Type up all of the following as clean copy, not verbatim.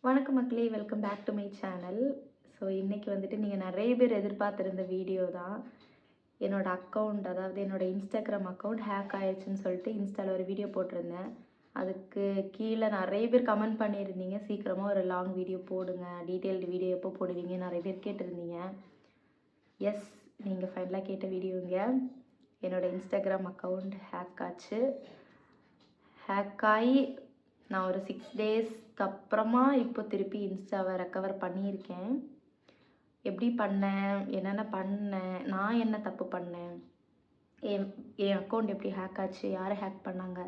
வணக்கம் மக்களே, welcome back to my channel. So இன்றைக்கி வந்துட்டு நீங்கள் நிறைய பேர் எதிர்பார்த்துருந்த வீடியோ தான். என்னோடய அக்கௌண்ட், அதாவது என்னோடய இன்ஸ்டாகிராம் அக்கௌண்ட் ஹேக் ஆயிடுச்சுன்னு சொல்லிட்டு இன்ஸ்டாவில் ஒரு வீடியோ போட்டிருந்தேன். அதுக்கு கீழே நிறைய பேர் கமெண்ட் பண்ணியிருந்தீங்க, சீக்கிரமாக ஒரு லாங் வீடியோ போடுங்க, டீட்டெயில்டு வீடியோ எப்போ போடுவீங்க நிறைய பேர் கேட்டிருந்தீங்க. எஸ், நீங்கள் ஃபைனலாக கேட்ட வீடியோங்க. என்னோடய இன்ஸ்டாகிராம் அக்கௌண்ட் ஹேக் ஆச்சு. ஹேக் ஆகி நான் ஒரு 6 டேஸ்க்கு அப்புறமா இப்போ திருப்பி இன்ஸ்டாவை ரெக்கவர் பண்ணியிருக்கேன். எப்படி பண்ணேன், என்னென்ன பண்ணேன், நான் என்ன தப்பு பண்ணேன், என் அக்கௌண்ட் எப்படி ஹேக் ஆச்சு, யாரை ஹேக் பண்ணாங்க,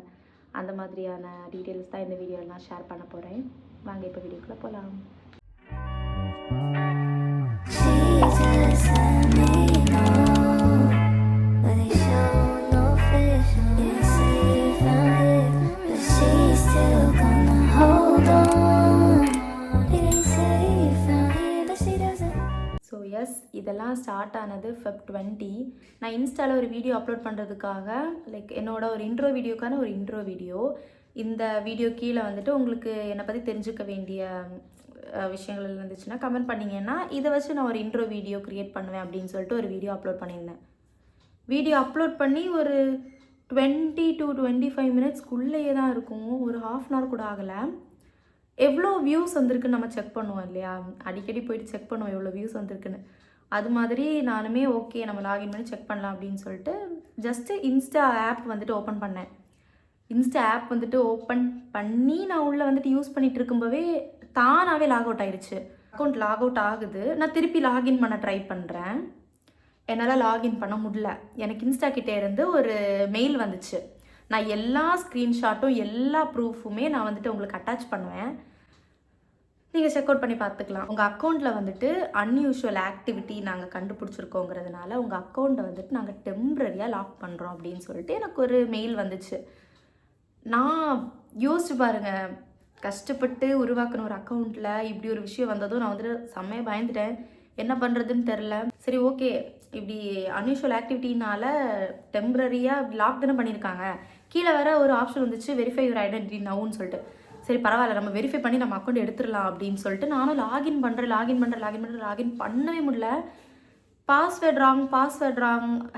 அந்த மாதிரியான டீட்டெயில்ஸ் தான் இந்த வீடியோவில் நான் ஷேர் பண்ண போகிறேன். வாங்க இப்போ வீடியோக்குள்ளே போகலாம். இதெல்லாம் ஸ்டார்ட் ஆனது Feb 20. நான் இன்ஸ்டாவில் ஒரு வீடியோ அப்லோட் பண்ணுறதுக்காக, லைக் என்னோட ஒரு இன்ட்ரோ வீடியோக்கான ஒரு இன்ட்ரோ வீடியோ. இந்த வீடியோ கீழே வந்துட்டு உங்களுக்கு என்னை பற்றி தெரிஞ்சுக்க வேண்டிய விஷயங்கள் இருந்துச்சுன்னா கமெண்ட் பண்ணிங்கன்னா இதை வச்சு நான் ஒரு இன்ட்ரோ வீடியோ க்ரியேட் பண்ணுவேன் அப்படின்னு சொல்லிட்டு ஒரு வீடியோ அப்லோட் பண்ணியிருந்தேன். வீடியோ அப்லோட் பண்ணி ஒரு 20 to 25 மினிட்ஸ்க்குள்ளேயே தான் இருக்கும், ஒரு 1/2 hour கூட ஆகலை. எவ்வளோ வியூஸ் வந்திருக்குன்னு நம்ம செக் பண்ணுவோம் இல்லையா, அடிக்கடி போயிட்டு செக் பண்ணுவோம் எவ்வளோ வியூஸ் வந்திருக்குன்னு. அது மாதிரி நானுமே ஓகே நம்ம லாகின் பண்ணி செக் பண்ணலாம் அப்படின்னு சொல்லிட்டு ஜஸ்ட்டு இன்ஸ்டா ஆப் வந்துட்டு ஓப்பன் பண்ணேன். இன்ஸ்டா ஆப் வந்துட்டு ஓப்பன் பண்ணி நான் உள்ளே வந்துட்டு யூஸ் பண்ணிகிட்டு இருக்கும்போதே தானாகவே லாக் அவுட் ஆகிடுச்சு. அக்கௌண்ட் லாக் அவுட் ஆகுது. நான் திருப்பி லாகின் பண்ண ட்ரை பண்ணுறேன், என்னால் லாகின் பண்ண முடியல. எனக்கு இன்ஸ்டா கிட்டே இருந்து ஒரு மெயில் வந்துச்சு. நான் எல்லா ஸ்க்ரீன்ஷாட்டும் எல்லா ப்ரூஃபுமே நான் வந்துட்டு உங்களுக்கு அட்டாச் பண்ணுவேன், நீங்கள் செக் அவுட் பண்ணி பார்த்துக்கலாம். உங்கள் அக்கௌண்ட்டில் வந்துட்டு அன்யூஷுவல் ஆக்டிவிட்டி நாங்கள் கண்டுபிடிச்சிருக்கோங்கிறதுனால உங்கள் அக்கௌண்ட்டை வந்துட்டு நாங்கள் டெம்ப்ரரியாக லாக் பண்ணுறோம் அப்படின்னு சொல்லிட்டு எனக்கு ஒரு மெயில் வந்துச்சு. நான் யோசிச்சு பாருங்கள், கஷ்டப்பட்டு உருவாக்கின ஒரு அக்கௌண்ட்டில் இப்படி ஒரு விஷயம் வந்ததும் நான் வந்துட்டு செம்மையாக பயந்துட்டேன். என்ன பண்ணுறதுன்னு தெரில. சரி ஓகே, இப்படி அன்யூஷுவல் ஆக்டிவிட்டினால டெம்ப்ரரியாக லாக் தானே பண்ணியிருக்காங்க. கீழே வேறு ஒரு ஆப்ஷன் வந்துச்சு, வெரிஃபை யுவர் ஐடென்டிட்டி நவுன்னு சொல்லிட்டு. சரி பரவாயில்ல, நம்ம வெரிஃபை பண்ணி நம்ம அக்கௌண்ட் எடுத்துடலாம் அப்படின்னு சொல்லிட்டு நானும் லாகின் பண்ணவே முடியல. Password wrong,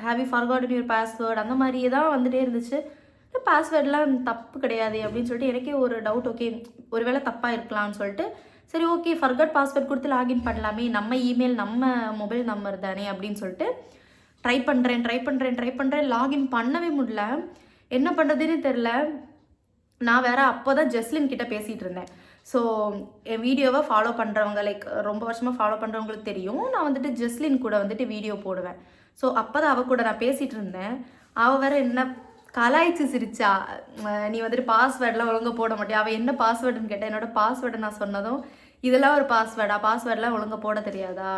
have you forgotten your password, அந்த மாதிரியே தான் வந்துட்டே இருந்துச்சு. பாஸ்வேர்டெலாம் தப்பு கிடையாது அப்படின்னு சொல்லிட்டு எனக்கே ஒரு டவுட், ஓகே ஒருவேளை தப்பாக இருக்கலாம்னு சொல்லிட்டு சரி ஓகே ஃபர்காட் பாஸ்வேர்ட் கொடுத்து லாகின் பண்ணலாமே, நம்ம இமெயில் நம்ம மொபைல் நம்பர் தானே அப்படின்னு சொல்லிட்டு ட்ரை பண்ணுறேன். லாகின் பண்ணவே முடியல, என்ன பண்ணுறதுன்னு தெரில. நான் வேறு அப்போ தான் ஜெஸ்லின் கிட்டே பேசிகிட்டு இருந்தேன். ஸோ என் வீடியோவை ஃபாலோ பண்ணுறவங்க, லைக் ரொம்ப வருஷமாக ஃபாலோ பண்ணுறவங்களுக்கு தெரியும், நான் வந்துட்டு ஜெஸ்லின் கூட வந்துட்டு வீடியோ போடுவேன். ஸோ அப்போ தான் அவள் கூட நான் பேசிகிட்டு இருந்தேன். அவள் வேறு என்ன கலாய்ச்சி சிரிச்சா, நீ வந்துட்டு பாஸ்வேர்டெலாம் ஒழுங்காக போட மாட்டியா. அவள் என்ன பாஸ்வேர்டுன்னு கேட்டேன். என்னோடய பாஸ்வேர்டை நான் சொன்னதும், இதெல்லாம் ஒரு பாஸ்வேர்டெலாம் ஒழுங்காக போட தெரியாதா,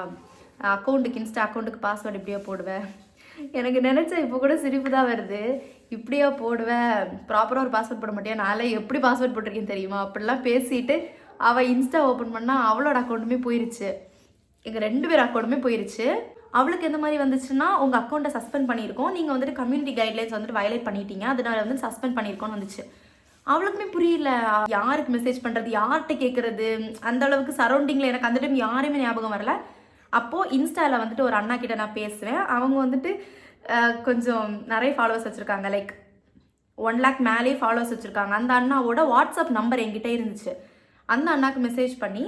இன்ஸ்டா அக்கௌண்ட்டுக்கு பாஸ்வேர்டு இப்படியோ போடுவேன். எனக்கு நினச்சா இப்போ கூட சிரிப்பு தான் வருது. இப்படியா போடுவேன், ப்ராப்பராக ஒரு பாஸ்வேர்ட் போட மாட்டியா, நாளை எப்படி பாஸ்வேர்ட் போட்டிருக்கேன்னு தெரியுமா, அப்படிலாம் பேசிட்டு அவள் இன்ஸ்டா ஓப்பன் பண்ணால் அவளோட அக்கௌண்ட்டுமே போயிருச்சு, எங்கள் 2 பேர் அக்கௌண்ட்டுமே போயிருச்சு. அவளுக்கு எந்த மாதிரி வந்துச்சுன்னா, உங்கள் அக்கௌண்ட்டை சஸ்பெண்ட் பண்ணியிருக்கோம், நீங்கள் வந்துட்டு கம்யூனிட்டி கைட்லைன்ஸ் வந்துட்டு வயலேட் பண்ணிட்டீங்க, அதனால வந்து சஸ்பெண்ட் பண்ணியிருக்கோன்னு வந்துச்சு. அவளுக்குமே புரியல, யாருக்கு மெசேஜ் பண்ணுறது, யார்கிட்ட கேட்குறது, அந்த அளவுக்கு சரௌண்டிங்கில் எனக்கு அந்த டைம் யாருமே ஞாபகம் வரல. அப்போது இன்ஸ்டாவில் வந்துட்டு ஒரு அண்ணா கிட்ட நான் பேசுவேன். அவங்க வந்துட்டு கொஞ்சம் நிறைய ஃபாலோவர்ஸ் வச்சுருக்காங்க, லைக் 1 lakh மேலேயே ஃபாலோவர்ஸ் வச்சுருக்காங்க. அந்த அண்ணாவோட வாட்ஸ்அப் நம்பர் என்கிட்ட இருந்துச்சு. அந்த அண்ணாக்கு மெசேஜ் பண்ணி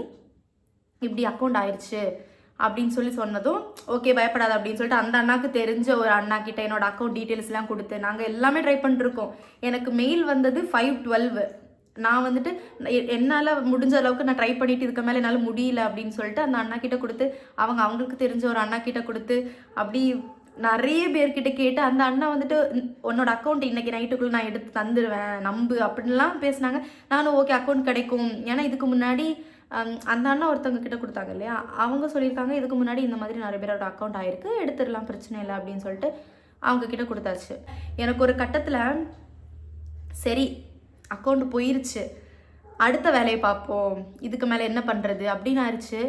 இப்படி அக்கௌண்ட் ஆயிடுச்சு அப்படின்னு சொன்னதும் ஓகே பயப்படாது அப்படின்னு சொல்லிட்டு அந்த அண்ணாக்கு தெரிஞ்ச ஒரு அண்ணா கிட்ட என்னோட அக்கௌண்ட் டீட்டெயில்ஸ்லாம் கொடுத்து நாங்கள் எல்லாமே ட்ரை பண்ணிட்டுருக்கோம். எனக்கு மெயில் வந்தது 5/12. நான் வந்துட்டு என்னால் முடிஞ்ச அளவுக்கு நான் ட்ரை பண்ணிவிட்டு இதுக்கு மேலே என்னால் முடியல அப்படின்னு சொல்லிட்டு அந்த அண்ணா கிட்ட கொடுத்து, அவங்களுக்கு தெரிஞ்ச ஒரு அண்ணா கிட்ட கொடுத்து, அப்படி நிறைய பேர்கிட்ட கேட்டு அந்த அண்ணா வந்துட்டு உன்னோட அக்கௌண்ட் இன்றைக்கி நைட்டுக்குள்ளே நான் எடுத்து தந்துடுவேன் நம்பு அப்படின்லாம் பேசினாங்க. நானும் ஓகே அக்கௌண்ட் கிடைக்கும், ஏன்னா இதுக்கு முன்னாடி அந்த அண்ணா ஒருத்தவங்க கிட்ட கொடுத்தாங்க இல்லையா, அவங்க சொல்லியிருக்காங்க இதுக்கு முன்னாடி இந்த மாதிரி நிறைய பேரோட அக்கௌண்ட் ஆகிருக்கு, எடுத்துடலாம் பிரச்சனை இல்லை அப்படின்னு சொல்லிட்டு அவங்க கிட்ட கொடுத்தாச்சு. எனக்கு ஒரு கட்டத்தில் சரி அக்கௌண்ட் போயிருச்சு, அடுத்த வேலையை பார்ப்போம், இதுக்கு மேலே என்ன பண்ணுறது அப்படின்னு ஆயிடுச்சு.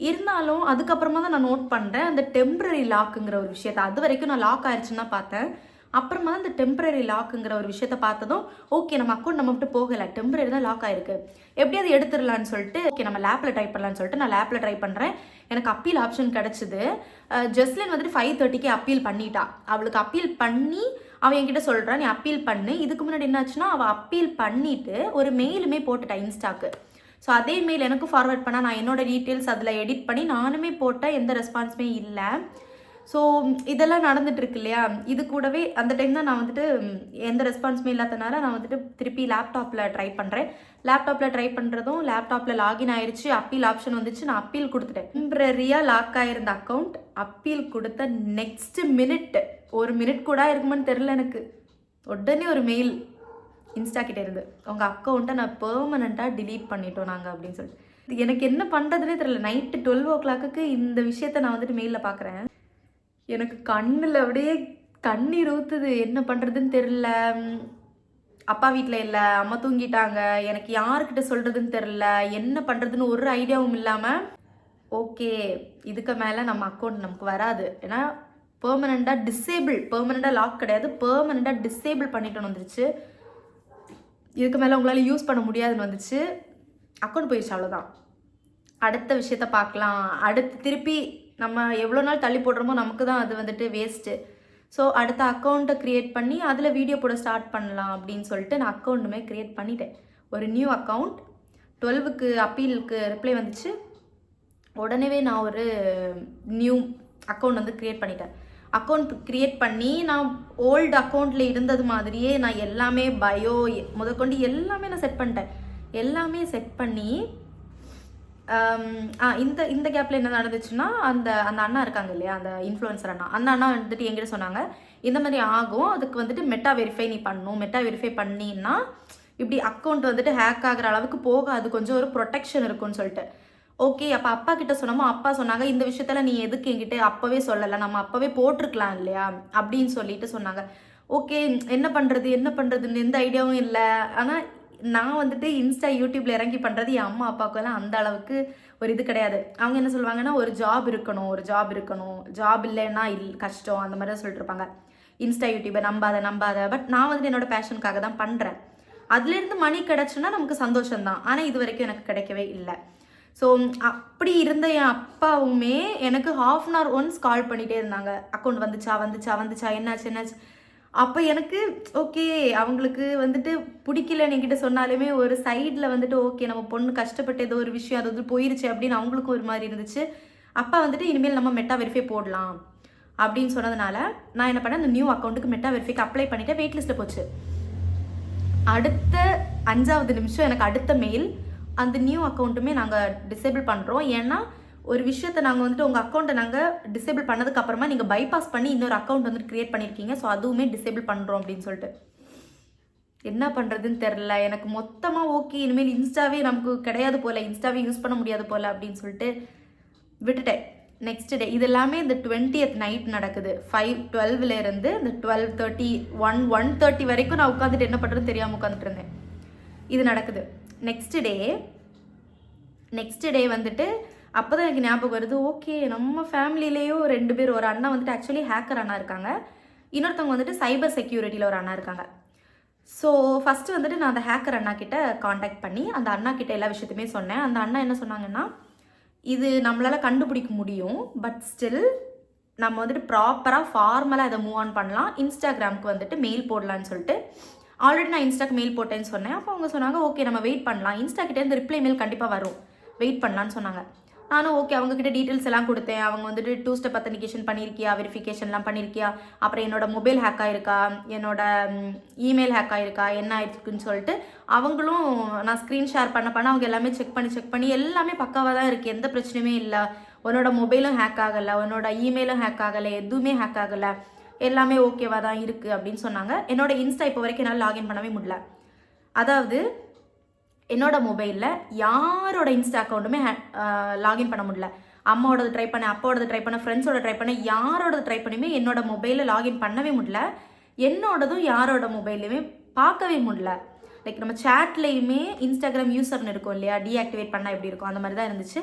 இருந்தாலும் அதுக்கப்புறமா தான் நான் நோட் பண்ணுறேன் அந்த டெம்ப்ரரி லாக்குங்கிற ஒரு விஷயத்தை. அது வரைக்கும் நான் லாக் ஆயிடுச்சுன்னு தான் பார்த்தேன். அப்புறமா இந்த டெம்பரரி லாக்குங்கிற ஒரு விஷயத்த பார்த்ததும் ஓகே நம்ம அக்கௌண்ட் நம்ம விட்டு போகலை, டெம்பரரி தான் லாக் ஆயிருக்கு, எப்படியாவது எடுத்துடலான்னு சொல்லிட்டு ஓகே நம்ம லேப்பில் ட்ரை பண்ணலான்னு சொல்லிட்டு நான் லேப்பில் ட்ரை பண்ணுறேன். எனக்கு அப்பீல் ஆப்ஷன் கிடச்சிது. ஜஸ்லின் வந்துட்டு 5:30க்கு அப்பீல் பண்ணிட்டா. அவளுக்கு அப்பீல் பண்ணி அவன் என்கிட்ட சொல்கிறான் நீ அப்பீல் பண்ணு. இதுக்கு முன்னாடி என்னாச்சுன்னா அவள் அப்பீல் பண்ணிவிட்டு ஒரு மெயிலுமே போட்டுட்டா இன்ஸ்டாக்கு. ஸோ அதே மெயில் எனக்கும் ஃபார்வர்ட் பண்ணால் நான் என்னோட டீட்டெயில்ஸ் அதில் எடிட் பண்ணி நானுமே போட்டால் எந்த ரெஸ்பான்ஸுமே இல்லை. ஸோ இதெல்லாம் நடந்துட்டு இருக்கு இல்லையா. இது கூடவே அந்த டைம் தான் நான் வந்துட்டு எந்த ரெஸ்பான்ஸுமே இல்லாதனால நான் வந்துட்டு திருப்பி லேப்டாப்பில் ட்ரை பண்ணுறேன். லேப்டாப்பில் ட்ரை பண்ணுறதும் லேப்டாப்பில் லாகின் ஆயிடுச்சு, அப்பீல் ஆப்ஷன் வந்துச்சு, நான் அப்பீல் கொடுத்துட்டேன். டெம்பரரியாக லாக் ஆகிருந்த அக்கௌண்ட் அப்பீல் கொடுத்த நெக்ஸ்ட் மினிட், ஒரு மினிட் கூட இருக்குமான்னு தெரில எனக்கு, உடனே ஒரு மெயில் இன்ஸ்டா கிட்டே இருந்து உங்கள் அக்கௌண்ட்டை நான் பெர்மனண்ட்டாக டிலீட் பண்ணிட்டோம் நாங்கள் அப்படின்னு சொல்லிட்டு. எனக்கு என்ன பண்ணுறதுனே தெரியல. நைட்டு 12 o'clock இந்த விஷயத்த நான் வந்துட்டு மெயிலில் பார்க்குறேன். எனக்கு கண்ணில் அப்படியே கண்ணீர் ஊற்றுது. என்ன பண்ணுறதுன்னு தெரில. அப்பா வீட்டில் இல்லை, அம்மா தூங்கிட்டாங்க, எனக்கு யாருக்கிட்ட சொல்கிறதுன்னு தெரில, என்ன பண்ணுறதுன்னு ஒரு ஐடியாவும் இல்லாமல் ஓகே இதுக்கு மேலே நம்ம அக்கௌண்ட் நமக்கு வராது, ஏன்னா பெர்மனண்ட்டாக லாக் கிடையாது, பெர்மனண்ட்டாக டிசேபிள் பண்ணிட்டோன்னு வந்துருச்சு. இதுக்கு மேலே உங்களால் யூஸ் பண்ண முடியாதுன்னு வந்துச்சு. அக்கௌண்ட் போயிடுச்சு, அவ்வளோதான். அடுத்த விஷயத்த பார்க்கலாம். அடுத்து திருப்பி நம்ம எவ்வளோ நாள் தள்ளி போடுறோமோ நமக்கு தான் அது வந்துட்டு வேஸ்ட்டு. ஸோ அடுத்த அக்கௌண்ட்டை க்ரியேட் பண்ணி அதில் வீடியோ போட ஸ்டார்ட் பண்ணலாம் அப்படின்னு சொல்லிட்டு நான் அக்கௌண்ட்டுமே க்ரியேட் பண்ணிட்டேன். ஒரு நியூ அக்கௌண்ட் 12க்கு அப்பீலுக்கு ரிப்ளை வந்துச்சு. உடனே நான் ஒரு நியூ அக்கௌண்ட் வந்து க்ரியேட் பண்ணிட்டேன். அக்கௌண்ட் க்ரியேட் பண்ணி நான் ஓல்டு அக்கௌண்ட்டில் இருந்தது மாதிரியே நான் எல்லாமே பயோ முதற்கொண்டு எல்லாமே நான் செட் பண்ணிட்டேன். எல்லாமே செட் பண்ணி இந்த கேப்பில் என்ன நடந்துச்சுன்னா அந்த அண்ணா இருக்காங்க இல்லையா, அந்த இன்ஃப்ளூயன்சர் அந்த அண்ணா வந்துட்டு என்கிட்ட சொன்னாங்க இந்த மாதிரி ஆகும், அதுக்கு வந்துட்டு மெட்டா வெரிஃபை நீ பண்ணணும், மெட்டா வெரிஃபை பண்ணின்னா இப்படி அக்கௌண்ட் வந்துட்டு ஹேக் ஆகிற அளவுக்கு போகாது, கொஞ்சம் ஒரு ப்ரொடெக்ஷன் இருக்குன்னு சொல்லிட்டு. ஓகே அப்போ அப்பா கிட்ட சொன்னோமோ அப்பா சொன்னாங்க இந்த விஷயத்தில் நீ எதுக்கு என்கிட்ட அப்போவே சொல்லலை, நம்ம அப்போவே போட்டிருக்கலாம் இல்லையா அப்படின்னு சொல்லிட்டு சொன்னாங்க. ஓகே என்ன பண்ணுறதுன்னு எந்த ஐடியாவும் இல்லை. ஆனால் நான் வந்துட்டு இன்ஸ்டா யூடியூப்பில் இறங்கி பண்ணுறது என் அம்மா அப்பாவுக்கெல்லாம் அந்த அளவுக்கு ஒரு இது கிடையாது. அவங்க என்ன சொல்லுவாங்கன்னா ஒரு ஜாப் இருக்கணும், ஜாப் இல்லைன்னா கஷ்டம் அந்த மாதிரி தான் சொல்லிட்டு இருப்பாங்க. இன்ஸ்டா யூடியூப்பை நம்பாத. பட் நான் வந்துட்டு என்னோட பேஷனுக்காக தான் பண்ணுறேன். அதுலேருந்து மணி கிடச்சுன்னா நமக்கு சந்தோஷம்தான். ஆனால் இது வரைக்கும் எனக்கு கிடைக்கவே இல்லை. ஸோ அப்படி இருந்த என் அப்பாவுமே எனக்கு 1/2 hour ஒன்ஸ் கால் பண்ணிகிட்டே இருந்தாங்க. அக்கௌண்ட் வந்துச்சா என்னாச்சு. அப்போ எனக்கு ஓகே அவங்களுக்கு வந்துட்டு பிடிக்கலன்னு என்கிட்ட சொன்னாலுமே ஒரு சைடில் வந்துட்டு ஓகே நம்ம பொண்ணு கஷ்டப்பட்டு ஏதோ ஒரு விஷயம் அது வந்து போயிருச்சு அப்படின்னு அவங்களுக்கும் ஒரு மாதிரி இருந்துச்சு. அப்பா வந்துட்டு இனிமேல் நம்ம மெட்டா வெரிஃபை போடலாம் அப்படின்னு சொன்னதுனால நான் என்ன பண்ணேன், அந்த நியூ அக்கௌண்ட்டுக்கு மெட்டா வெரிஃபைக்கு அப்ளை பண்ணிவிட்டு வெயிட் லிஸ்ட்டில் போச்சு. அடுத்த 5வது நிமிஷம் எனக்கு அடுத்த மெயில் அந்த நியூ அக்கௌண்ட்டுமே நாங்கள் டிசேபிள் பண்ணுறோம். ஏன்னா ஒரு விஷயத்தை நாங்கள் வந்துட்டு உங்கள் அக்கௌண்ட்டை நாங்கள் டிசேபிள் பண்ணதுக்கப்புறமா நீங்கள் பைபாஸ் பண்ணி இன்னொரு அக்கௌண்ட் வந்துட்டு க்ரியேட் பண்ணியிருக்கீங்க, ஸோ அதுவுமே டிசேபிள் பண்ணுறோம் அப்படின்னு சொல்லிட்டு. என்ன பண்ணுறதுன்னு தெரில எனக்கு மொத்தமாக. ஓகே இனிமேல் இன்ஸ்டாவே நமக்கு கிடையாது போல், இன்ஸ்டாவே யூஸ் பண்ண முடியாது போல் அப்படின்னு சொல்லிட்டு விட்டுட்டேன். நெக்ஸ்ட் டே இது எல்லாமே இந்த 20th நைட் நடக்குது. 5:12 இந்த 12:30 1:30 வரைக்கும் நான் உட்காந்துட்டு என்ன பண்ணுறதுன்னு தெரியாமல் உட்காந்துட்டு இருந்தேன். இது நடக்குது. நெக்ஸ்ட் டே வந்துட்டு அப்போ தான் எனக்கு ஞாபகம் வருது, ஓகே நம்ம ஃபேமிலியிலேயும் 2 பேர், ஒரு அண்ணா வந்துட்டு ஆக்சுவலி ஹேக்கர் அண்ணா இருக்காங்க, இன்னொருத்தவங்க வந்துட்டு சைபர் செக்யூரிட்டியில் ஒரு அண்ணா இருக்காங்க. ஸோ ஃபஸ்ட்டு வந்துட்டு நான் அந்த ஹேக்கர் அண்ணா கிட்ட காண்டாக்ட் பண்ணி அந்த அண்ணா கிட்ட எல்லா விஷயத்தையுமே சொன்னேன். அந்த அண்ணா என்ன சொன்னாங்கன்னா இது நம்மளால் கண்டுபிடிக்க முடியும், பட் ஸ்டில் நம்ம வந்துட்டு ப்ராப்பராக ஃபார்மலாக அதை மூவ் ஆன் பண்ணலாம், இன்ஸ்டாகிராமுக்கு வந்துட்டு மெயில் போடலான்னு சொல்லிட்டு. ஆல்ரெடி நான் இன்ஸ்டாக்கு மெயில் போட்டேன்னு சொன்னேன். அப்போ அவங்க சொன்னாங்க ஓகே நம்ம வெயிட் பண்ணலாம், இன்ஸ்டா கிட்டேருந்து ரிப்ளை மெயில் கண்டிப்பாக வரும், வெயிட் பண்ணலான்னு சொன்னாங்க. நானும் ஓகே அவங்கக்கிட்ட டீட்டெயில்ஸ் எல்லாம் கொடுத்தேன். அவங்க வந்துட்டு 2 ஸ்டெப் அத்தன்டிகேஷன் பண்ணியிருக்கியா, வெரிஃபிகேஷன்லாம் பண்ணியிருக்கியா, அப்புறம் என்னோட மொபைல் ஹேக் ஆகிருக்கா, என்னோட இமெயில் ஹேக் ஆகிருக்கா, என்ன ஆயிருக்குன்னு சொல்லிட்டு அவங்களும் நான் ஸ்க்ரீன் ஷேர் பண்ண அவங்க எல்லாமே செக் பண்ணி எல்லாமே பக்காவாக தான் இருக்குது, எந்த பிரச்சனையுமே இல்லை, உன்னோட மொபைலும் ஹேக் ஆகலை, உன்னோட இமெயிலும் ஹேக் ஆகலை, எதுவுமே ஹேக் ஆகலை, எல்லாமே ஓகேவாக தான் இருக்குது அப்படின்னு சொன்னாங்க. என்னோட இன்ஸ்டா இப்போ வரைக்கும் என்னால் லாகின் பண்ணவே முடியல. அதாவது என்னோட மொபைலில் யாரோட இன்ஸ்டா அக்கௌண்ட்டுமே லாகின் பண்ண முடியல. அம்மாவோடது ட்ரை பண்ணேன், அப்பாவோடது ட்ரை பண்ணேன், ஃப்ரெண்ட்ஸோட ட்ரை பண்ணேன், யாரோடது ட்ரை பண்ணியுமே என்னோட மொபைலில் லாகின் பண்ணவே முடியல. என்னோடதும் யாரோட மொபைல்லையுமே பார்க்கவே முடியல. லைக் நம்ம சேட்லேயுமே இன்ஸ்டாகிராம் யூசர்னு இருக்கும் இல்லையா, டீஆக்டிவேட் பண்ணால் எப்படி இருக்கும் அந்த மாதிரி தான் இருந்துச்சு.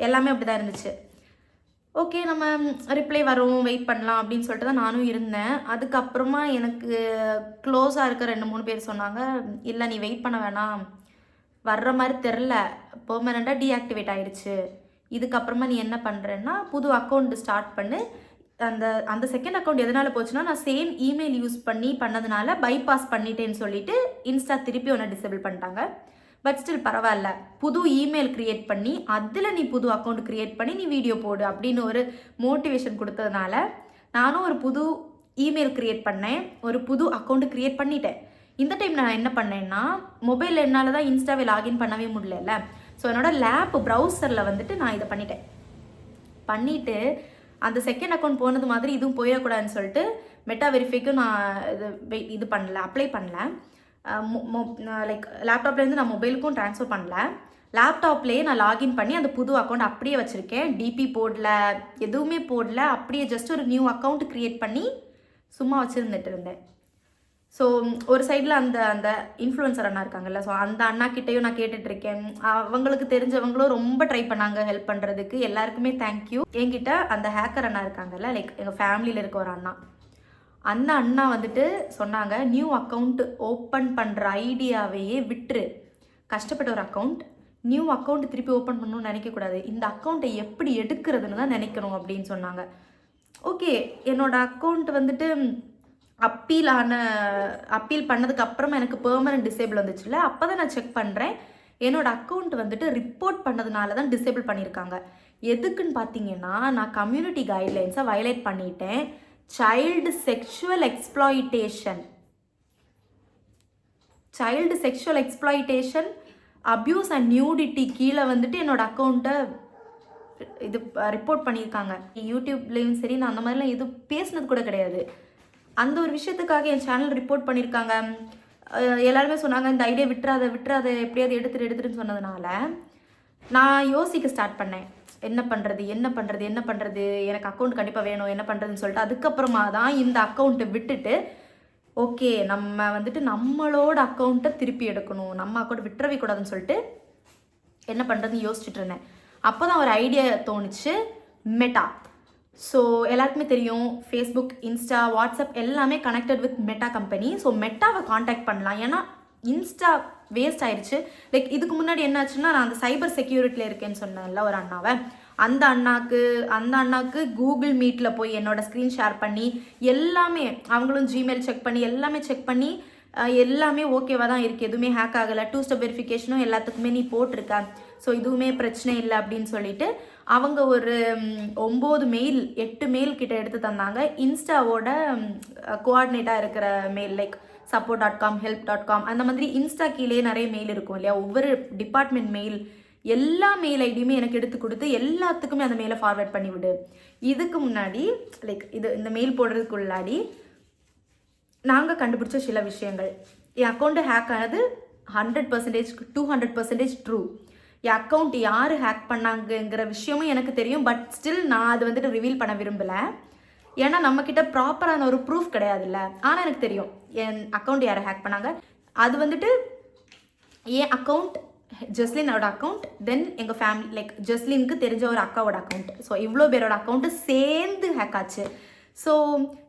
எல்லாமே அப்படி தான் இருந்துச்சு. ஓகே நம்ம ரிப்ளை வரும் வெயிட் பண்ணலாம் அப்படின்னு சொல்லிட்டு தான் நானும் இருந்தேன். அதுக்கப்புறமா எனக்கு க்ளோஸாக இருக்க 2-3 பேர் சொன்னாங்க, இல்லை நீ வெயிட் பண்ண வேணாம், வர்ற மாதிரி தெரில, பெர்மனெண்ட்டாக டீஆக்டிவேட் ஆகிடுச்சு, இதுக்கப்புறமா நீ என்ன பண்ணுறேன்னா புது அக்கௌண்ட் ஸ்டார்ட் பண்ணு. அந்த அந்த செகண்ட் அக்கௌண்ட் எதனால் போச்சுன்னா நான் சேம் இமெயில் யூஸ் பண்ணதுனால பைபாஸ் பண்ணிட்டேன்னு சொல்லிட்டு இன்ஸ்டா திருப்பி ஒன்று டிசேபிள் பண்ணிட்டாங்க. பட் ஸ்டில் பரவாயில்ல, புது இமெயில் க்ரியேட் பண்ணி அதில் நீ புது அக்கௌண்ட் க்ரியேட் பண்ணி நீ வீடியோ போடு அப்படின்னு ஒரு மோட்டிவேஷன் கொடுத்ததுனால நானும் ஒரு புது இமெயில் க்ரியேட் பண்ணேன், ஒரு புது அக்கௌண்ட் க்ரியேட் பண்ணிட்டேன். இந்த டைம் நான் என்ன பண்ணேன்னா மொபைலில் என்னால் தான் இன்ஸ்டாவை லாகின் பண்ணவே முடியல. ஸோ என்னோடய லேப் ப்ரௌசரில் வந்துட்டு நான் இதை பண்ணிவிட்டு அந்த செகண்ட் அக்கௌண்ட் போனது மாதிரி இதுவும் போயிடக்கூடாதுன்னு சொல்லிட்டு மெட்டா வெரிஃபைக்கும் நான் இது பண்ணல, அப்ளை பண்ணல. லைக் லேப்டாப்லேருந்து நான் மொபைலுக்கும் ட்ரான்ஸ்ஃபர் பண்ணல, லேப்டாப்லேயே நான் லாகின் பண்ணி அந்த புது அக்கௌண்ட் அப்படியே வச்சுருக்கேன். டிபி போடல, எதுவுமே போடல, அப்படியே ஜஸ்ட் ஒரு நியூ அக்கௌண்ட் க்ரியேட் பண்ணி சும்மா வச்சுருந்துட்டு இருந்தேன். ஸோ ஒரு சைடில் அந்த அந்த இன்ஃப்ளூயன்சர் அண்ணா இருக்காங்கல்ல, ஸோ அந்த அண்ணா கிட்டேயும் நான் கேட்டுட்ருக்கேன். அவங்களுக்கு தெரிஞ்சவங்களும் ரொம்ப ட்ரை பண்ணாங்க ஹெல்ப் பண்ணுறதுக்கு, எல்லாருக்குமே தேங்க்யூ. என்கிட்ட அந்த ஹேக்கர் அண்ணா இருக்காங்கல்ல, லைக் எங்கள் ஃபேமிலியில் இருக்க ஒரு அண்ணா, அந்த அண்ணா வந்துட்டு சொன்னாங்க, நியூ அக்கௌண்ட் ஓப்பன் பண்ணுற ஐடியாவையே விட்டுரு, கஷ்டப்பட்ட ஒரு அக்கௌண்ட், நியூ அக்கௌண்ட் திருப்பி ஓப்பன் பண்ணணும்னு நினைக்கக்கூடாது, இந்த அக்கௌண்ட்டை எப்படி எடுக்கிறதுன்னு தான் நினைக்கணும் அப்படின்னு சொன்னாங்க. ஓகே, என்னோடய அக்கௌண்ட் வந்துட்டு அப்பீல் பண்ணதுக்கு அப்புறமா எனக்கு பெர்மனன்ட் டிசேபிள் வந்துச்சுல்ல, அப்போ தான் நான் செக் பண்ணுறேன், என்னோடய அக்கௌண்ட் வந்துட்டு ரிப்போர்ட் பண்ணதுனால தான் டிசேபிள் பண்ணியிருக்காங்க. எதுக்குன்னு பார்த்தீங்கன்னா நான் கம்யூனிட்டி கைட்லைன்ஸை வயலேட் பண்ணிட்டேன். Child sexual exploitation, abuse and nudity கீழே வந்துட்டு என்னோட அக்கௌண்ட்டை இது ரிப்போர்ட் பண்ணியிருக்காங்க. யூடியூப்லேயும் சரி, நான் அந்த மாதிரிலாம் எதுவும் பேசினது கூட கிடையாது. அந்த ஒரு விஷயத்துக்காக என் சேனல் ரிப்போர்ட் பண்ணியிருக்காங்க. எல்லாருமே சொன்னாங்க இந்த ஐடியா விட்டுறாத எப்படியாவது எடுத்துட்டுன்னு சொன்னதுனால நான் யோசிக்க ஸ்டார்ட் பண்ணேன், என்ன பண்ணுறது, எனக்கு அக்கௌண்ட் கண்டிப்பாக வேணும், என்ன பண்ணுறதுன்னு சொல்லிட்டு அதுக்கப்புறமா தான் இந்த அக்கௌண்ட்டை விட்டுட்டு ஓகே நம்ம வந்துட்டு நம்மளோட அக்கௌண்ட்டை திருப்பி எடுக்கணும், நம்ம அக்கௌண்ட் விட்டுறவே கூடாதுன்னு சொல்லிட்டு என்ன பண்ணுறதுன்னு யோசிச்சுட்டு இருந்தேன். அப்போ தான் ஒரு ஐடியா தோணுச்சு, மெட்டா. ஸோ எல்லாருக்குமே தெரியும், ஃபேஸ்புக், இன்ஸ்டா, வாட்ஸ்அப் எல்லாமே connected with Meta company. So மெட்டாவை காண்டாக்ட் பண்ணலாம், ஏன்னா இன்ஸ்டா வேஸ்ட் ஆயிடுச்சு. லைக் இதுக்கு முன்னாடி என்னாச்சுன்னா, நான் அந்த சைபர் செக்யூரிட்டியில் இருக்கேன்னு சொன்னேன்ல ஒரு அண்ணாவை, அந்த அண்ணாக்கு கூகுள் மீட்டில் போய் என்னோட ஸ்க்ரீன் ஷேர் பண்ணி எல்லாமே, அவங்களும் ஜிமெயில் செக் பண்ணி எல்லாமே செக் பண்ணி எல்லாமே ஓகேவாக தான் இருக்குது, எதுவுமே ஹேக் ஆகலை, 2 ஸ்டெப் வெரிஃபிகேஷனும் எல்லாத்துக்குமே நீ போட்டிருக்க, ஸோ இதுவுமே பிரச்சனை இல்லை அப்படின்னு சொல்லிட்டு அவங்க ஒரு 8 மெயில் கிட்ட எடுத்து தந்தாங்க. இன்ஸ்டாவோட கோஆர்டினேட்டாக இருக்கிற மெயில், லைக் support.com, help.com, அந்த மாதிரி இன்ஸ்டா கீழே நிறைய மெயில் இருக்கும் இல்லையா, ஒவ்வொரு டிபார்ட்மெண்ட் மெயில், எல்லா மெயில் ஐடியுமே எனக்கு எடுத்து கொடுத்து எல்லாத்துக்குமே அந்த மெயிலை ஃபார்வேர்ட் பண்ணிவிடு. இதுக்கு முன்னாடி லைக் இந்த மெயில் போடுறதுக்குள்ளாடி நாங்கள் கண்டுபிடிச்ச சில விஷயங்கள், என் அக்கௌண்ட்டு ஹேக் ஆனது 100%, 200% ட்ரூ. என் அக்கௌண்ட் யார் ஹேக் பண்ணாங்கங்கிற விஷயமும் எனக்கு தெரியும். பட் ஸ்டில் நான் அது வந்துட்டு ரிவீல் பண்ண விரும்பலை, ஏன்னா நம்மக்கிட்ட ப்ராப்பரான ஒரு ப்ரூஃப் கிடையாதுல்ல. ஆனால் எனக்கு தெரியும் என் அக்கௌண்ட் யாரை ஹேக் பண்ணாங்க. அது வந்துட்டு என் அக்கௌண்ட், ஜஸ்லினோட அக்கௌண்ட், தென் எங்கள் ஃபேமிலி, லைக் ஜஸ்லினுக்கு தெரிஞ்ச ஒரு அக்காவோட அக்கௌண்ட். ஸோ இவ்வளோ பேரோட அக்கௌண்ட்டு சேர்ந்து ஹேக் ஆச்சு. ஸோ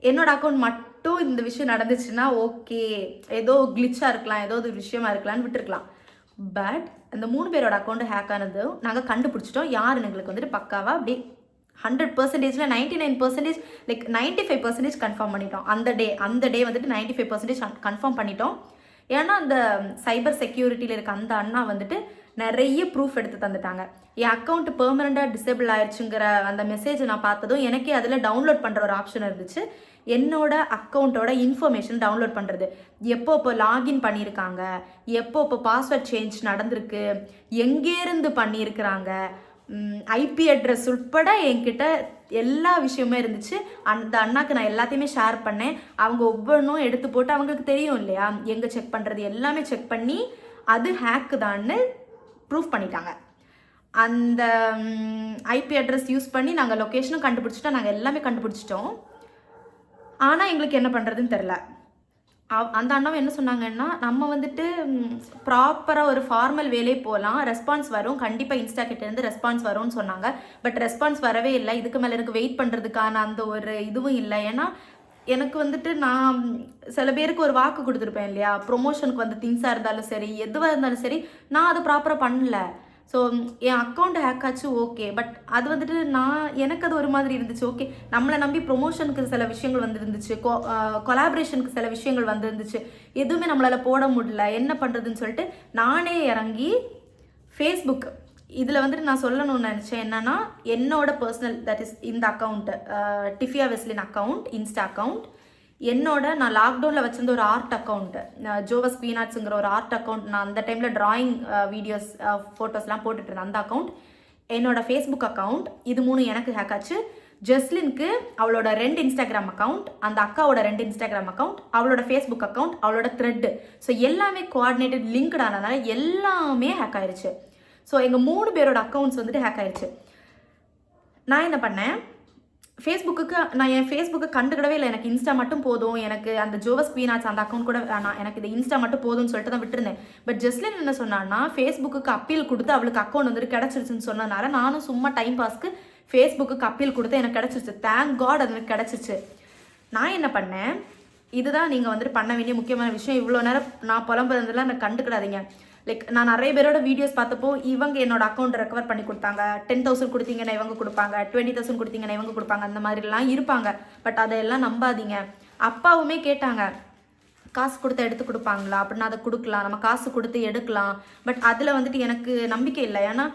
என்னோடய அக்கௌண்ட் மட்டும் இந்த விஷயம் நடந்துச்சுன்னா ஓகே, ஏதோ கிளிச்சாக இருக்கலாம், ஏதோ ஒரு விஷயமா இருக்கலாம்னு விட்டுருக்கலாம். பட் அந்த 3 பேரோட அக்கௌண்ட் ஹேக் ஆனதும் நாங்கள் கண்டுபிடிச்சிட்டோம். யாருன்னு எங்களுக்கு வந்துட்டு பக்காவாக அப்படி 100%, 99%, லைக் 95% கன்ஃபார்ம் பண்ணிட்டோம். அந்த டே வந்துட்டு 95% கன்ஃபார்ம் பண்ணிட்டோம். ஏன்னா அந்த சைபர் செக்யூரிட்டியில் இருக்க அந்த அண்ணா வந்துட்டு நிறைய ப்ரூஃப் எடுத்து தந்துட்டாங்க. என் அக்கௌண்ட் பெர்மனெண்ட்டாக டிசேபிள் ஆயிடுச்சுங்கிற அந்த மெசேஜை நான் பார்த்ததும் எனக்கே அதில் டவுன்லோட் பண்ணுற ஒரு ஆப்ஷன் இருந்துச்சு. என்னோட அக்கௌண்ட்டோட இன்ஃபர்மேஷன் டவுன்லோட் பண்ணுறது, எப்போ லாகின் பண்ணியிருக்காங்க, எப்போ பாஸ்வேர்ட் சேஞ்ச் நடந்திருக்கு, எங்கேருந்து பண்ணியிருக்கிறாங்க, ஐபி அட்ரஸ் உட்பட என்கிட்ட எல்லா விஷயமே இருந்துச்சு. அந்த அண்ணாக்கு நான் எல்லாத்தையுமே ஷேர் பண்ணேன். அவங்க ஒவ்வொன்றும் எடுத்து போட்டு, அவங்களுக்கு தெரியும் இல்லையா எங்கே செக் பண்ணுறது, எல்லாமே செக் பண்ணி அது ஹேக்கு தான்னு ப்ரூஃப் பண்ணிட்டாங்க. அந்த ஐபி அட்ரஸ் யூஸ் பண்ணி நாங்கள் லொக்கேஷனும் கண்டுபிடிச்சிட்டோம், நாங்கள் எல்லாமே கண்டுபிடிச்சிட்டோம். ஆனால் எங்களுக்கு என்ன பண்ணுறதுன்னு தெரில. அந்த அண்ணாவும் என்ன சொன்னாங்கன்னா, நம்ம வந்துட்டு ப்ராப்பராக ஒரு ஃபார்மல் வேலே போகலாம், ரெஸ்பான்ஸ் வரும், கண்டிப்பாக இன்ஸ்டா கிட்டேருந்து ரெஸ்பான்ஸ் வரும்னு சொன்னாங்க. பட் ரெஸ்பான்ஸ் வரவே இல்லை. இதுக்கு மேலே எனக்கு வெயிட் பண்ணுறதுக்கான அந்த ஒரு இதுவும் இல்லை. ஏன்னா எனக்கு வந்துட்டு நான் சில பேருக்கு ஒரு வாக்கு கொடுத்துருப்பேன் இல்லையா, ப்ரொமோஷனுக்கு வந்து திங்ஸாக இருந்தாலும் சரி, எதுவாக இருந்தாலும் சரி, நான் அதை ப்ராப்பராக பண்ணல. ஸோ என் அக்கௌண்ட் ஹேக் ஆச்சு, ஓகே. பட் அது வந்துட்டு எனக்கு அது ஒரு மாதிரி இருந்துச்சு. ஓகே, நம்மளை நம்பி ப்ரொமோஷனுக்கு சில விஷயங்கள் வந்துருந்துச்சு, கொலாபரேஷனுக்கு சில விஷயங்கள் வந்துருந்துச்சு, எதுவுமே நம்மளால் போட முடியல, என்ன பண்ணுறதுன்னு சொல்லிட்டு நானே இறங்கி ஃபேஸ்புக் இதில் வந்துட்டு நான் சொல்லணும்னு நினச்சேன். என்னன்னா, என்னோட பர்சனல், தட் இஸ் இந்த அக்கௌண்ட்டு, டிஃபியா வெஸ்லின் அக்கௌண்ட், இன்ஸ்டா அக்கௌண்ட், என்னோட நான் லாக்டவுனில் வச்சிருந்த ஒரு ஆர்ட் அக்கௌண்ட்டு, ஜோவஸ் குவீனாட்ஸுங்கிற ஒரு ஆர்ட் அக்கௌண்ட், நான் அந்த டைமில் ட்ராயிங் வீடியோஸ் ஃபோட்டோஸ்லாம் போட்டுட்டு இருந்தேன், அந்த அக்கௌண்ட், என்னோட ஃபேஸ்புக் அக்கௌண்ட், இது 3 எனக்கு ஹேக் ஆச்சு. ஜெஸ்லினுக்கு அவளோட 2 இன்ஸ்டாகிராம் அக்கௌண்ட், அந்த அக்காவோட 2 இன்ஸ்டாகிராம் அக்கௌண்ட், அவளோட ஃபேஸ்புக் அக்கௌண்ட், அவளோட த்ரெட்டு, ஸோ எல்லாமே கோஆர்டினேட்டட் லிங்க்டு ஆனதுனால எல்லாமே ஹேக் ஆயிடுச்சு. ஸோ எங்கள் 3 பேரோட அக்கௌண்ட்ஸ் வந்துட்டு ஹேக் ஆயிடுச்சு. நான் என்ன பண்ணேன், ஃபேஸ்புக்கு நான் என் ஃபேஸ்புக்கை கண்டுக்கிடவே இல்லை. எனக்கு இன்ஸ்டா மட்டும் போதும், எனக்கு அந்த ஜோவஸ் குவீனாட்ஸ் அந்த அக்கௌண்ட் கூட வேணாம், எனக்கு இந்த இன்ஸ்டா மட்டும் போதும்னு சொல்லிட்டு தான் விட்டுருந்தேன். பட் ஜெஸ்லின் என்ன சொன்னான்னா, ஃபேஸ்புக்கு அப்பீல் கொடுத்து அவளுக்கு அக்கௌண்ட் வந்துட்டு கிடச்சிருச்சுன்னு சொன்னதுனால நானும் சும்மா டைம் பாஸ்க்கு ஃபேஸ்புக்கு அப்பீல் கொடுத்து எனக்கு கிடச்சிருச்சு. தேங்க் காட் அது எனக்கு கிடச்சிச்சு. நான் என்ன பண்ணேன், இதுதான் நீங்கள் வந்துட்டு பண்ண வேண்டிய முக்கியமான விஷயம். இவ்வளோ நேரம் நான் புலம்புறதுலாம் எனக்கு கண்டுக்கிடாதீங்க. லைக் நான் நிறைய பேரோட வீடியோஸ் பார்த்தப்போ இவங்க என்னோட அக்கௌண்ட் ரெக்கவர் பண்ணி கொடுத்தாங்க, 10,000 கொடுத்தீங்கன்னா இவங்க கொடுப்பாங்க, 20,000 கொடுத்தீங்கன்னா இவங்க கொடுப்பாங்க, அந்த மாதிரிலாம் இருப்பாங்க. பட் அதையெல்லாம் நம்பாதீங்க. அப்பாவுமே கேட்டாங்க, காசு கொடுத்து எடுத்து கொடுப்பாங்களா அப்படின்னா, அதை கொடுக்கலாம், நம்ம காசு கொடுத்து எடுக்கலாம். பட் அதில் வந்துட்டு எனக்கு நம்பிக்கை இல்லை. ஏன்னா